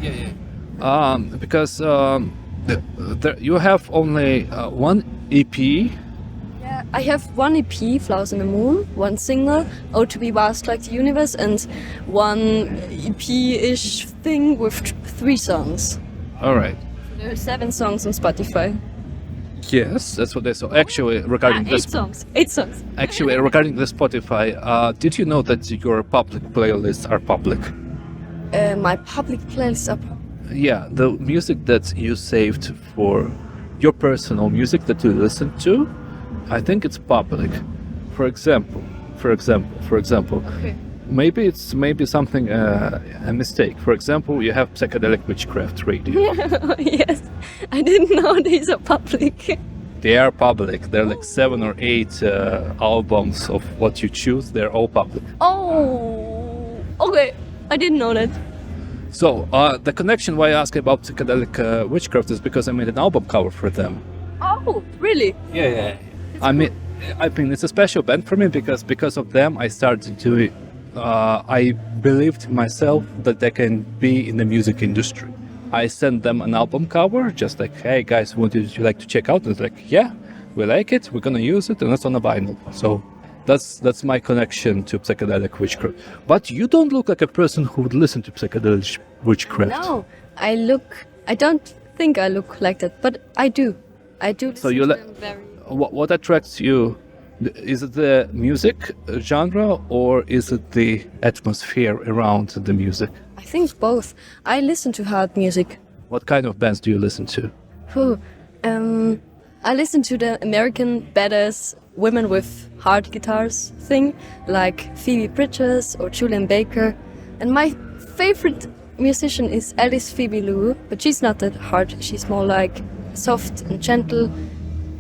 S5: Yeah. Because you have only one EP.
S14: Yeah, I have one EP, Flowers in the Moon, one single, Oh to Be Vast Like the Universe, and one EP-ish thing with 3 songs.
S5: All right.
S14: There are 7 songs on Spotify.
S5: Yes, that's what they saw. Actually, regarding
S14: 8
S5: this,
S14: songs. 8 songs.
S5: actually regarding the Spotify, did you know that your public playlists are public?
S14: My public playlists are
S5: Yeah, the music that you saved for your personal music that you listen to, I think it's public. For example,
S14: Okay.
S5: maybe it's something a mistake. For example, you have psychedelic witchcraft radio.
S14: Yes, I didn't know these are public.
S5: They are public. They're like 7 or 8 albums of what you choose. They're all public.
S14: Oh, okay. I didn't know that.
S5: So the connection why I ask about psychedelic witchcraft is because I made an album cover for them.
S14: Oh, really?
S5: Yeah. I mean, it's a special band for me because of them I started to. I believed myself that I can be in the music industry. I sent them an album cover, just like, hey guys, would you like to check out? And it's like, yeah, we like it, we're gonna use it, and it's on a vinyl. So that's my connection to psychedelic witchcraft. But you don't look like a person who would listen to psychedelic witchcraft.
S14: No, I don't think I look like that, but I do. I do listen
S5: So you
S14: to
S5: like
S14: them very...
S5: what attracts you? Is it the music genre or is it the atmosphere around the music?
S14: I think both. I listen to hard music.
S5: What kind of bands do you listen to?
S14: I listen to the American badass women with hard guitars thing, like Phoebe Bridgers or Julian Baker. And my favorite musician is Alice Phoebe Lou, but she's not that hard. She's more like soft and gentle,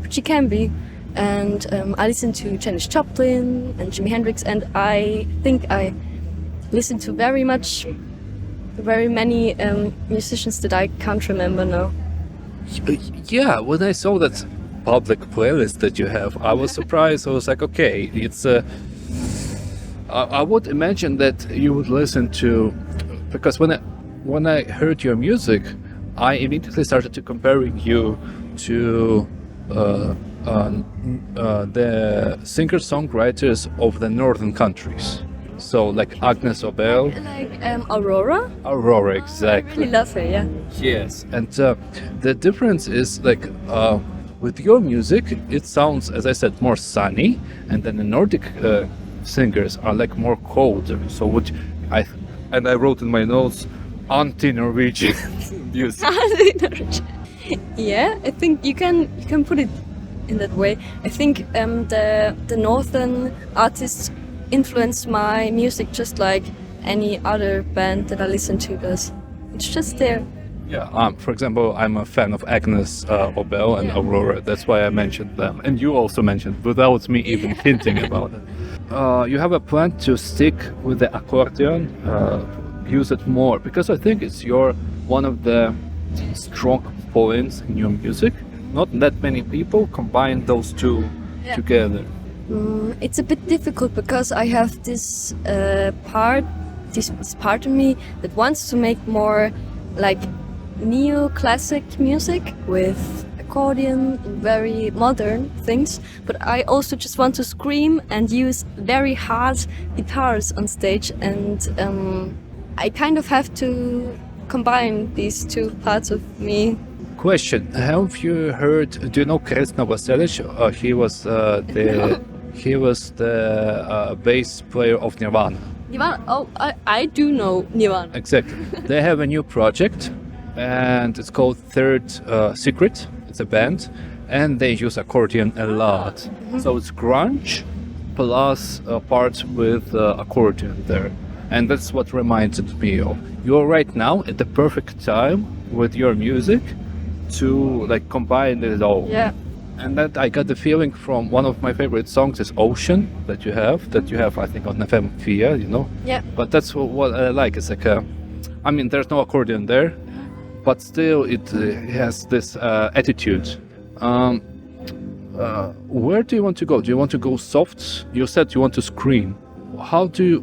S14: but she can be. And I listen to Janis Joplin and Jimi Hendrix, and I think I listen to very many musicians that I can't remember now.
S5: Yeah, when I saw that public playlist that you have, I was surprised. I was like, okay, it's I would imagine that you would listen to, because when I heard your music, I immediately started to comparing you to the singer-songwriters of the northern countries. So like Agnes Obel.
S14: Like Aurora?
S5: Aurora, exactly.
S14: I really love her, yeah.
S5: Yes, and the difference is like with your music, it sounds, as I said, more sunny, and then the Nordic singers are like more colder. So I wrote in my notes, anti-Norwegian music.
S14: Yeah, I think you can put it in that way. I think the northern artists influence my music just like any other band that I listen to does. It's just there.
S5: Yeah, for example, I'm a fan of Agnes Obel and Aurora. That's why I mentioned them. And you also mentioned, without me even hinting about it. You have a plan to stick with the accordion, use it more, because I think it's one of the strong points in your music. Not that many people combine those two together.
S14: It's a bit difficult because I have this part of me that wants to make more like neo-classic music with accordion and very modern things, but I also just want to scream and use very hard guitars on stage, and I kind of have to combine these two parts of me.
S5: Question: have you heard? Do you know Krist Novoselic? He was the bass player of Nirvana.
S14: Nirvana? Oh, I do know Nirvana.
S5: Exactly. They have a new project, and it's called Third Secret. It's a band, and they use accordion a lot.
S14: Mm-hmm.
S5: So it's grunge plus parts with accordion there, and that's what reminded me of. You're right now at the perfect time with your music to like combine it all.
S14: Yeah.
S5: And that I got the feeling from one of my favorite songs is Ocean that you have I think on FM Via, you know.
S14: Yeah.
S5: But that's what I like. It's like I mean, there's no accordion there, but still it has this attitude. Where do you want to go? Do you want to go soft? You said you want to scream. How do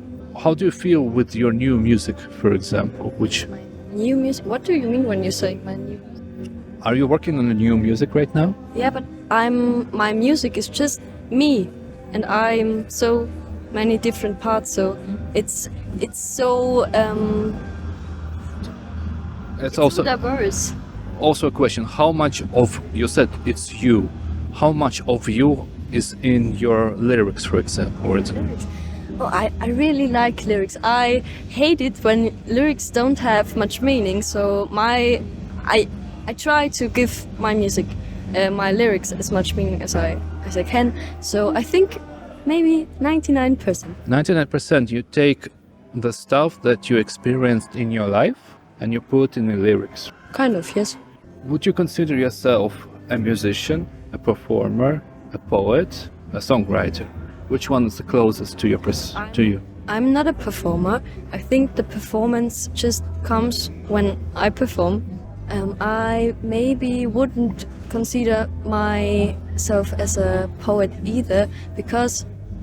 S5: you feel with your new music, for example?
S14: My new music? What do you mean when you say my new music?
S5: Are you working on a new music right now?
S14: Yeah, but my music is just me, and I'm so many different parts. So it's so
S5: It's also
S14: diverse.
S5: also a question. How much of you said it's you? How much of you is in your lyrics, for example? Or
S14: Oh, I really like lyrics. I hate it when lyrics don't have much meaning. So I try to give my music, my lyrics, as much meaning as I can. So I think maybe 99%.
S5: 99% you take the stuff that you experienced in your life and you put in the lyrics.
S14: Kind of, yes.
S5: Would you consider yourself a musician, a performer, a poet, a songwriter? Which one is the closest to to you?
S14: I'm not a performer. I think the performance just comes when I perform. I maybe wouldn't consider myself as a poet either,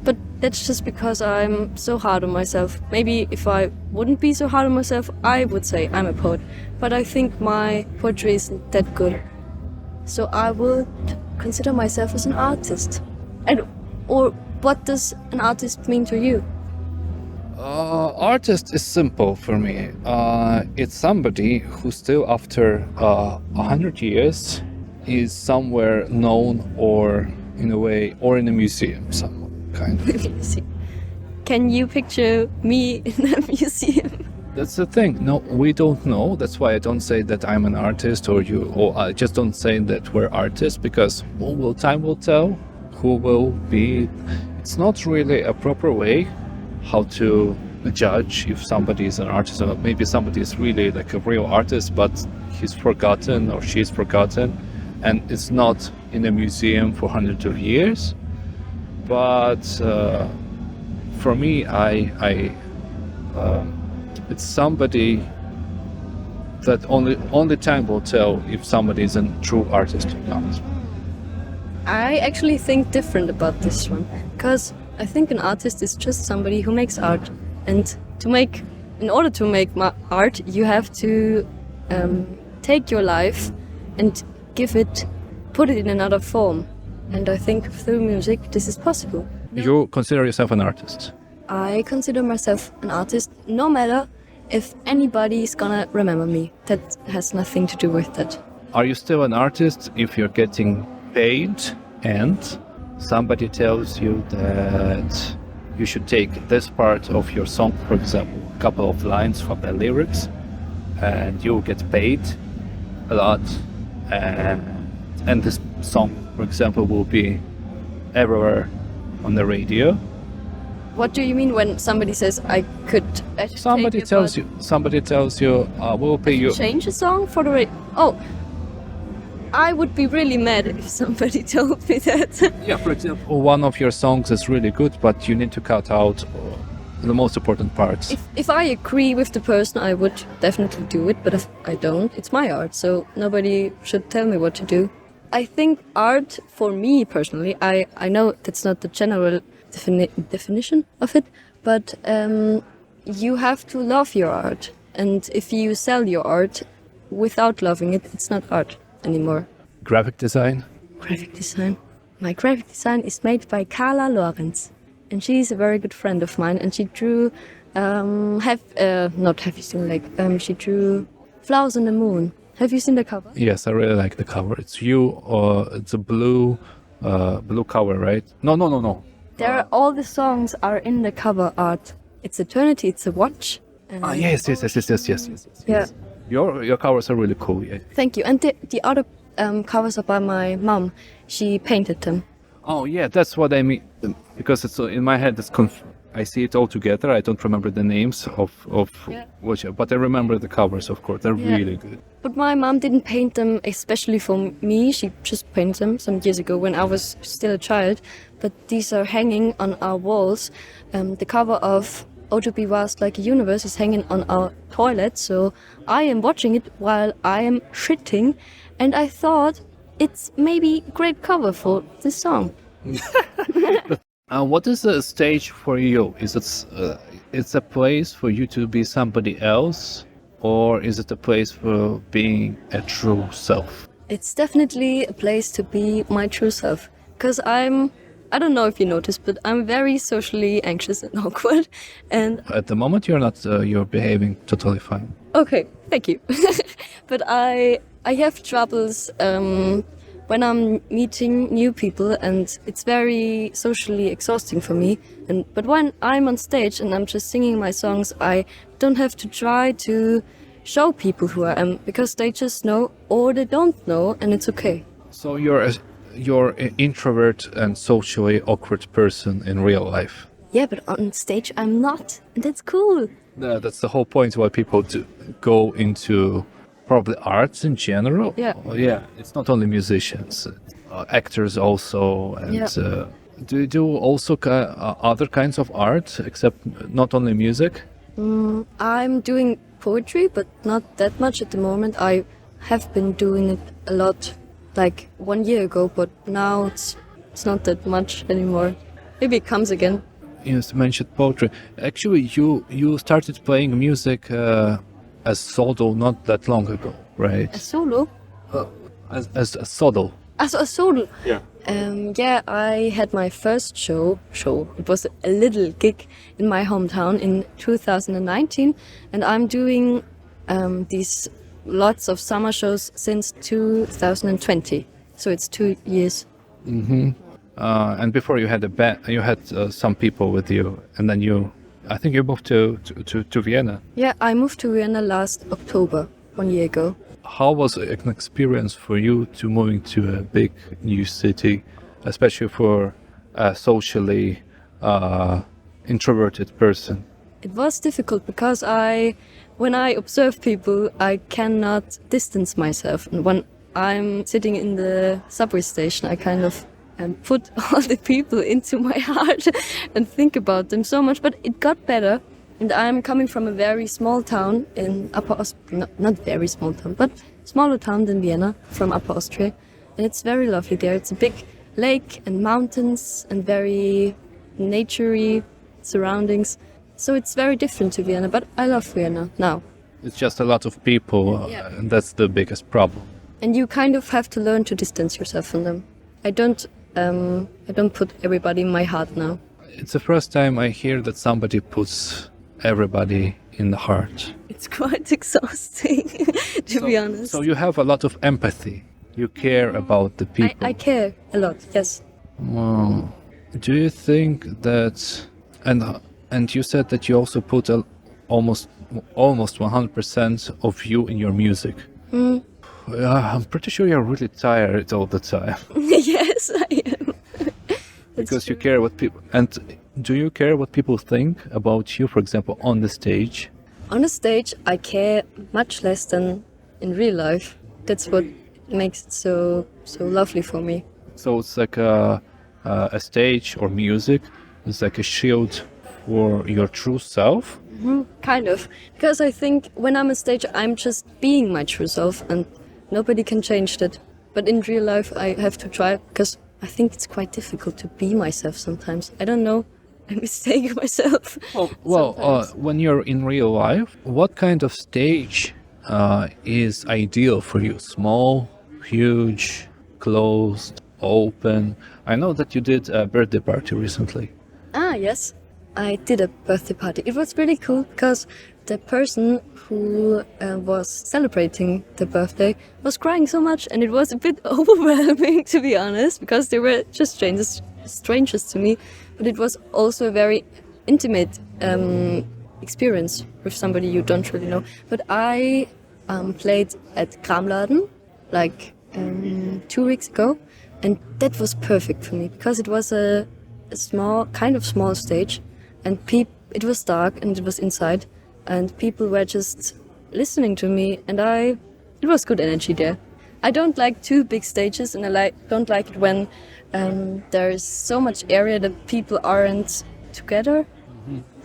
S14: but that's just because I'm so hard on myself. Maybe if I wouldn't be so hard on myself, I would say I'm a poet. But I think my poetry isn't that good. So I would consider myself as an artist. Or what does an artist mean to you?
S5: Artist is simple for me. It's somebody who still after 100 years is somewhere known or in a way or in a museum some kind of.
S14: Can you picture me in a museum?
S5: That's the thing. No, we don't know. That's why I don't say that I'm an artist or I just don't say that we're artists because time will tell who will be. It's not really a proper way how to judge if somebody is an artist or not. Maybe somebody is really like a real artist, but he's forgotten or she's forgotten, and it's not in a museum for hundreds of years. But for me, it's somebody that only time will tell if somebody is a true artist or not.
S14: I actually think different about this one, because I think an artist is just somebody who makes art, and in order to make art, you have to take your life and put it in another form. And I think through music, this is possible.
S5: You consider yourself an artist?
S14: I consider myself an artist, no matter if anybody is gonna remember me. That has nothing to do with that.
S5: Are you still an artist if you're getting paid and somebody tells you that you should take this part of your song, for example, a couple of lines from the lyrics, and you'll get paid a lot, and this song, for example, will be everywhere on the radio?
S14: What do you mean when somebody says I could?
S5: Somebody tells you, we'll pay you.
S14: Change a song for the radio? Oh, I would be really mad if somebody told me that.
S5: Yeah, for example, one of your songs is really good, but you need to cut out the most important parts.
S14: If I agree with the person, I would definitely do it, but if I don't, it's my art, so nobody should tell me what to do. I think art, for me personally, I know that's not the general definition of it, but you have to love your art, and if you sell your art without loving it, it's not art anymore.
S5: Graphic design?
S14: Graphic design. My graphic design is made by Carla Lorenz, and she's a very good friend of mine, and she drew she drew Flowers on the Moon. Have you seen the cover?
S5: Yes, I really like the cover. It's it's a blue cover, right? No.
S14: All the songs are in the cover art. It's Eternity, it's a watch.
S5: Yes.
S14: Yeah.
S5: Your covers are really cool. Yeah.
S14: Thank you. And the other covers are by my mom. She painted them.
S5: Oh yeah, that's what I mean. Because it's in my head. I see it all together. I don't remember the names of which, but I remember the covers. Of course, they're really good.
S14: But my mom didn't paint them especially for me. She just painted them some years ago when I was still a child. But these are hanging on our walls. The cover of O to Be Vast Like a Universe is hanging on our toilet, so I am watching it while I am shitting, and I thought it's maybe a great cover for this song.
S5: What is a stage for you? Is it it's a place for you to be somebody else, or is it a place for being a true self?
S14: It's definitely a place to be my true self, because I'm I don't know if you noticed, but I'm very socially anxious and awkward. And
S5: At the moment, you're not. You're behaving totally fine.
S14: okay, thank you. But I have troubles when I'm meeting new people, and it's very socially exhausting for me. But when I'm on stage and I'm just singing my songs, I don't have to try to show people who I am, because they just know or they don't know, and it's okay.
S5: So you're an introvert and socially awkward person in real life.
S14: Yeah, but on stage I'm not, and that's cool.
S5: That's the whole point why people go into probably arts in general.
S14: Yeah.
S5: Yeah, it's not only musicians, actors also. And
S14: Yeah.
S5: do you do also other kinds of art except not only music?
S14: I'm doing poetry, but not that much at the moment. I have been doing it a lot, like 1 year ago, but now it's not that much anymore. Maybe it comes again.
S5: You mentioned poetry. Actually, you started playing music as Sodl not that long ago, right?
S14: A solo?
S5: As a Sodl.
S14: As a solo?
S5: Yeah.
S14: Yeah, I had my first show. It was a little gig in my hometown in 2019, and I'm doing these lots of summer shows since 2020. So it's 2 years.
S5: Mm-hmm. And before you had a band, you had some people with you, and then I think you moved to Vienna.
S14: Yeah, I moved to Vienna last October, 1 year ago.
S5: How was it an experience for you to moving to a big new city, especially for a socially introverted person?
S14: It was difficult because when I observe people, I cannot distance myself. And when I'm sitting in the subway station, I kind of put all the people into my heart and think about them so much. But it got better. And I'm coming from a very small town in Upper Austria, not very small town, but smaller town than Vienna, from Upper Austria. And it's very lovely there. It's a big lake and mountains and very naturey surroundings. So it's very different to Vienna, but I love Vienna now.
S5: It's just a lot of people, and that's the biggest problem.
S14: And you kind of have to learn to distance yourself from them. I don't put everybody in my heart now.
S5: It's the first time I hear that somebody puts everybody in the heart.
S14: It's quite exhausting, to be honest.
S5: So you have a lot of empathy. You care about the people.
S14: I care a lot, yes.
S5: Wow. Do you think that, and you said that you also put almost 100% of you in your music. I'm pretty sure you're really tired all the time.
S14: Yes, I am.
S5: Because you care what people... And do you care what people think about you, for example, on the stage?
S14: On the stage, I care much less than in real life. That's what makes it so lovely for me.
S5: So it's like a stage or music. It's like a shield for your true self?
S14: Kind of. Because I think when I'm on stage, I'm just being my true self and nobody can change that. But in real life, I have to try, because I think it's quite difficult to be myself sometimes. I don't know. I mistake myself.
S5: When you're in real life, what kind of stage is ideal for you? Small, huge, closed, open? I know that you did a birthday party recently.
S14: Ah, yes. I did a birthday party. It was really cool because the person who was celebrating the birthday was crying so much, and it was a bit overwhelming, to be honest, because they were just strangers to me. But it was also a very intimate experience with somebody you don't really know. But I played at Kramladen like 2 weeks ago, and that was perfect for me because it was a small stage, and it was dark and it was inside, and people were just listening to me, and it was good energy there. I don't like too big stages, and I don't like it when there is so much area that people aren't together.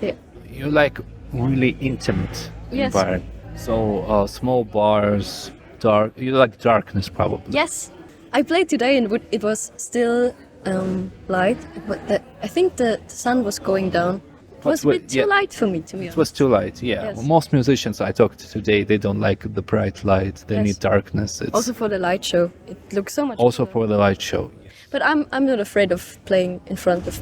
S14: Yeah.
S5: You like really intimate environment. So small bars, dark. You like darkness, probably.
S14: Yes, I played today, and it was still light. But I think the sun was going down. It was a bit too light for me, to be honest.
S5: It was too light, yeah.
S14: Yes.
S5: Well, most musicians I talked to today, they don't like the bright light. They need darkness.
S14: Also for the light show. It looks so much
S5: also
S14: better.
S5: for the light show.
S14: But I'm not afraid of playing in front of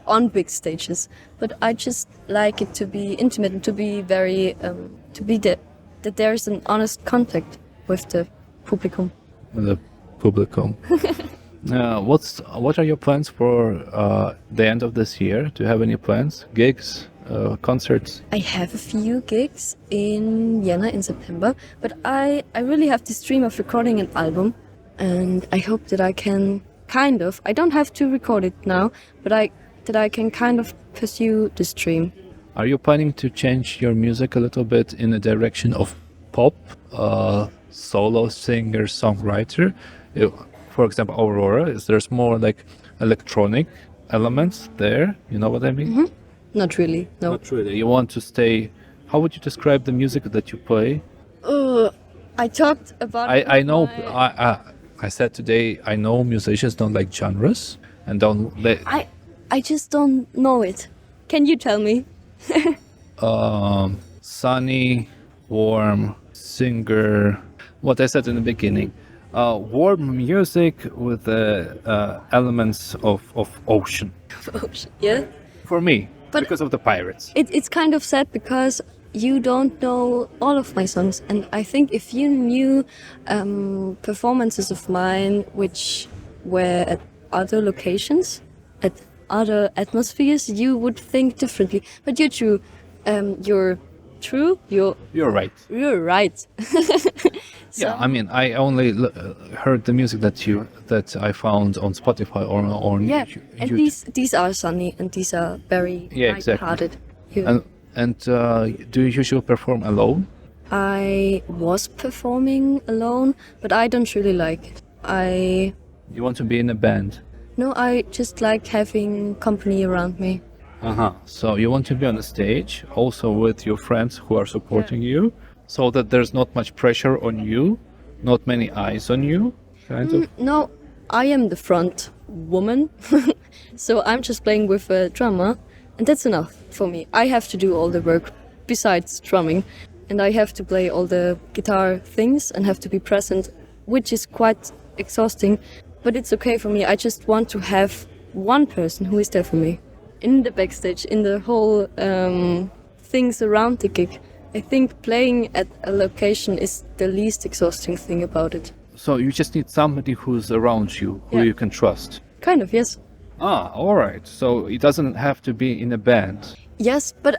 S14: on big stages. But I just like it to be intimate and to be very that there's an honest contact with the publicum.
S5: The publicum. What are your plans for the end of this year? Do you have any plans? Gigs? Concerts?
S14: I have a few gigs in Vienna in September, but I really have this dream of recording an album, and I hope that I can I don't have to record it now, but that I can kind of pursue this dream.
S5: Are you planning to change your music a little bit in the direction of pop, solo singer, songwriter? For example, Aurora, there's more like electronic elements there, you know what I mean?
S14: Mm-hmm. Not really, no.
S5: Not really. You want to stay... How would you describe the music that you play?
S14: I talked about...
S5: I know... I said today, I know musicians don't like genres and don't...
S14: I just don't know it. Can you tell me?
S5: Sunny, warm, singer... What I said in the beginning. Warm music with elements of ocean.
S14: Ocean, yeah?
S5: For me. But because of the pirates.
S14: It's kind of sad because you don't know all of my songs, and I think if you knew performances of mine which were at other locations, at other atmospheres, you would think differently. But you're true. You're right. You're right.
S5: So, yeah, I mean, I only heard the music that I found on Spotify or on YouTube.
S14: And these are sunny and these are very light-hearted.
S5: And do you usually perform alone?
S14: I was performing alone, but I don't really like it.
S5: You want to be in a band?
S14: No, I just like having company around me.
S5: So you want to be on the stage, also with your friends who are supporting you, so that there's not much pressure on you, not many eyes on you, kind of?
S14: No, I am the front woman, so I'm just playing with a drummer, and that's enough for me. I have to do all the work besides drumming, and I have to play all the guitar things and have to be present, which is quite exhausting, but it's okay for me. I just want to have one person who is there for me. In the backstage, in the whole things around the gig. I think playing at a location is the least exhausting thing about it.
S5: So you just need somebody who's around you, who you can trust?
S14: Kind of, yes.
S5: Alright. So it doesn't have to be in a band?
S14: Yes, but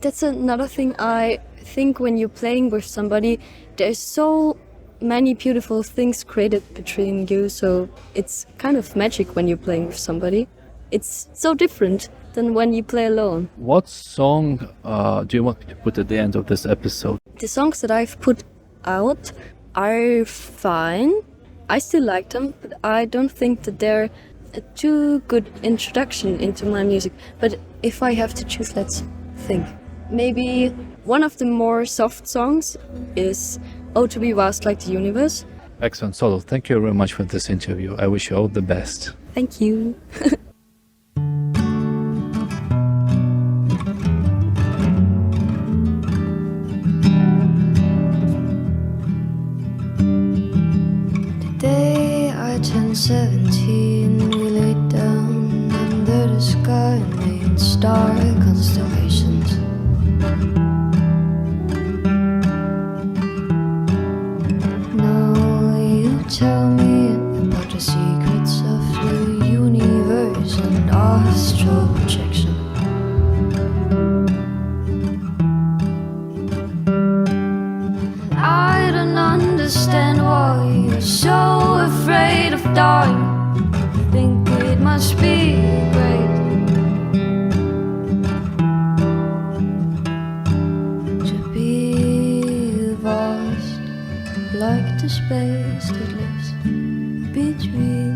S14: that's another thing. I think when you're playing with somebody, there's so many beautiful things created between you, so it's kind of magic when you're playing with somebody. It's so different than when you play alone.
S5: What song do you want me to put at the end of this episode?
S14: The songs that I've put out are fine. I still like them, but I don't think that they're a too good introduction into my music. But if I have to choose, let's think. Maybe one of the more soft songs is Oh, to be vast like the universe.
S5: Excellent, Sodl. Thank you very much for this interview. I wish you all the best.
S14: Thank you.
S15: Day I turned 17, we laid down under the sky and made star constellations. Now you tell me about the secrets of the universe and astral projection. I don't understand why you're so afraid of dying. I think it must be great to be vast, like the space that lives between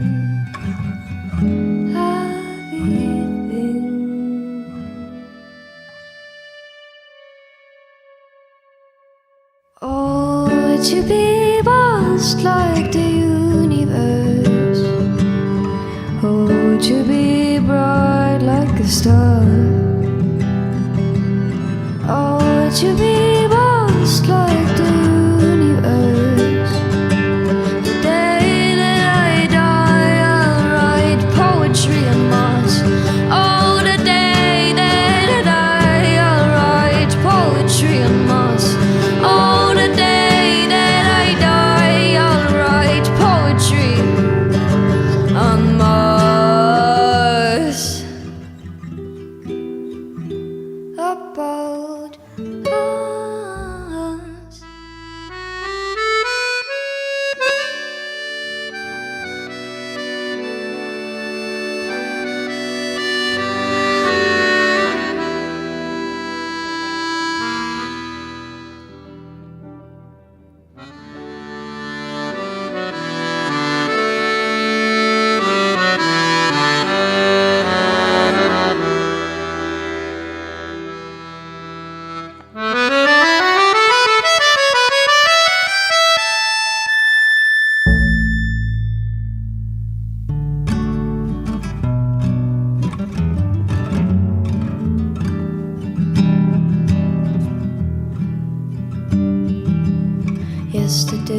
S15: everything. Oh, to be vast like the universe. Oh, to be bright like a star. Oh, to be vast like the universe. The day that I die.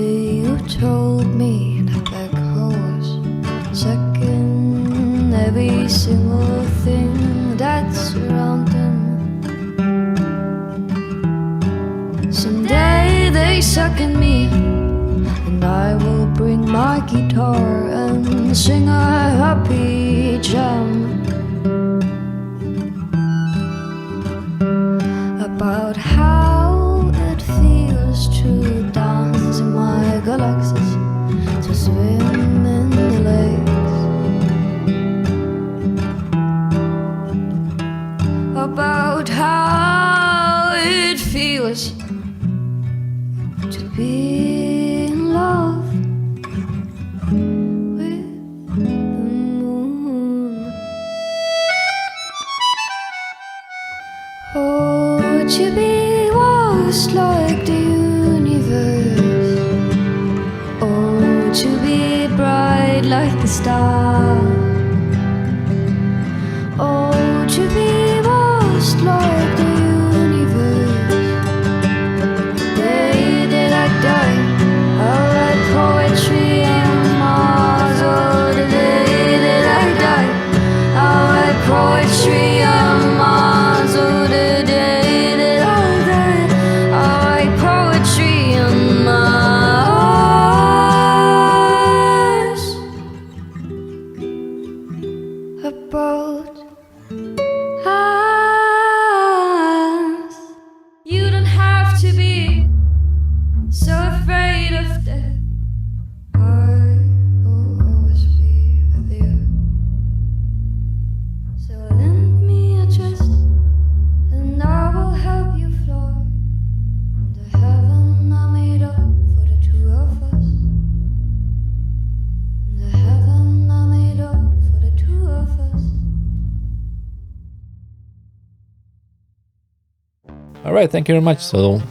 S15: day you told me that black hole was sucking every single thing that's around them. Someday they suck in me, and I will bring my guitar and sing a happy jam about how it feels to dance in my galaxies, to swim in the lakes, about how it feels to be in love with the moon. Oh, to be vast like the universe. Oh, to be bright like the stars. Oh, to be vast like the universe. The day that I die, I'll write poetry on Mars. Oh, the day that I die, I'll write poetry on Mars. Oh, the day that I die, I'll write poetry on Mars. About us. You don't have to be so afraid of death. I will always be with you. So lend me a chest, and I will help you fly into heaven I made up for the two of us. Into heaven I made up for the two of us.
S1: All right, thank you very much, Sodl.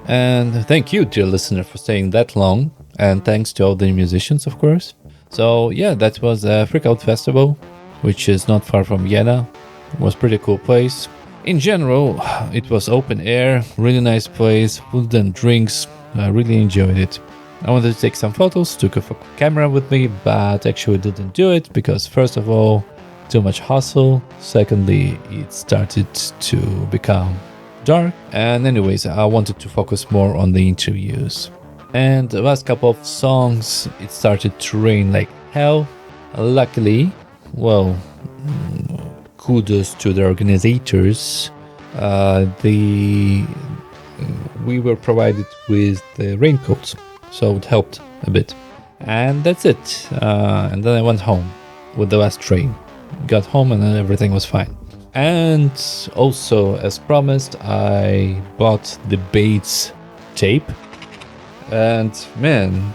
S1: And thank you, dear listener, for staying that long. And thanks to all the musicians, of course. So yeah, that was a Freak Out Festival, which is not far from Vienna. It was a pretty cool place. In general, it was open air, really nice place, food and drinks. I really enjoyed it. I wanted to take some photos, took a camera with me, but actually didn't do it because first of all, too much hustle. Secondly, it started to become dark. And anyways, I wanted to focus more on the interviews. And the last couple of songs, it started to rain like hell. Luckily, well, kudos to the organizers. We were provided with the raincoats, so it helped a bit. And that's it. And then I went home with the last train. Got home and then everything was fine. And also, as promised, I bought the Bates tape. And man,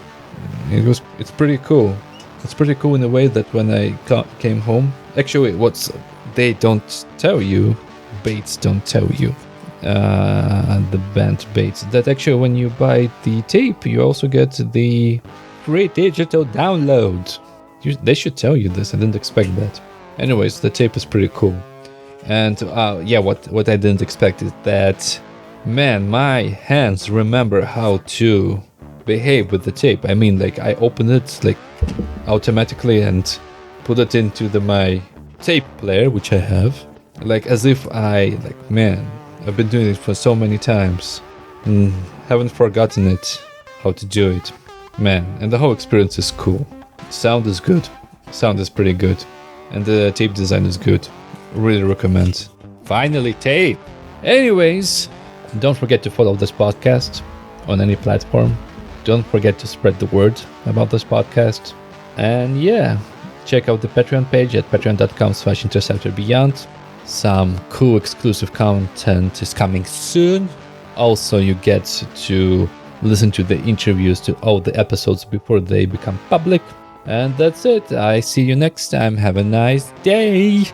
S1: it's pretty cool. It's pretty cool in a way that when I came home, actually, they don't tell you, Bates don't tell you, the band Bates, that actually when you buy the tape, you also get the free digital download. They should tell you this. I didn't expect that. Anyways, the tape is pretty cool. And yeah, what I didn't expect is that, man, my hands remember how to behave with the tape. I mean, like, I open it like automatically and put it into my tape player, which I have, like as if man, I've been doing it for so many times and haven't forgotten it, how to do it, man. And the whole experience is cool. Sound is good. Sound is pretty good. And the tape design is good. Really recommend. Finally, tape! Anyways, don't forget to follow this podcast on any platform. Don't forget to spread the word about this podcast. And yeah, check out the Patreon page at patreon.com/Interceptor Beyond. Some cool exclusive content is coming soon. Also, you get to listen to the interviews to all the episodes before they become public. And that's it. I see you next time. Have a nice day.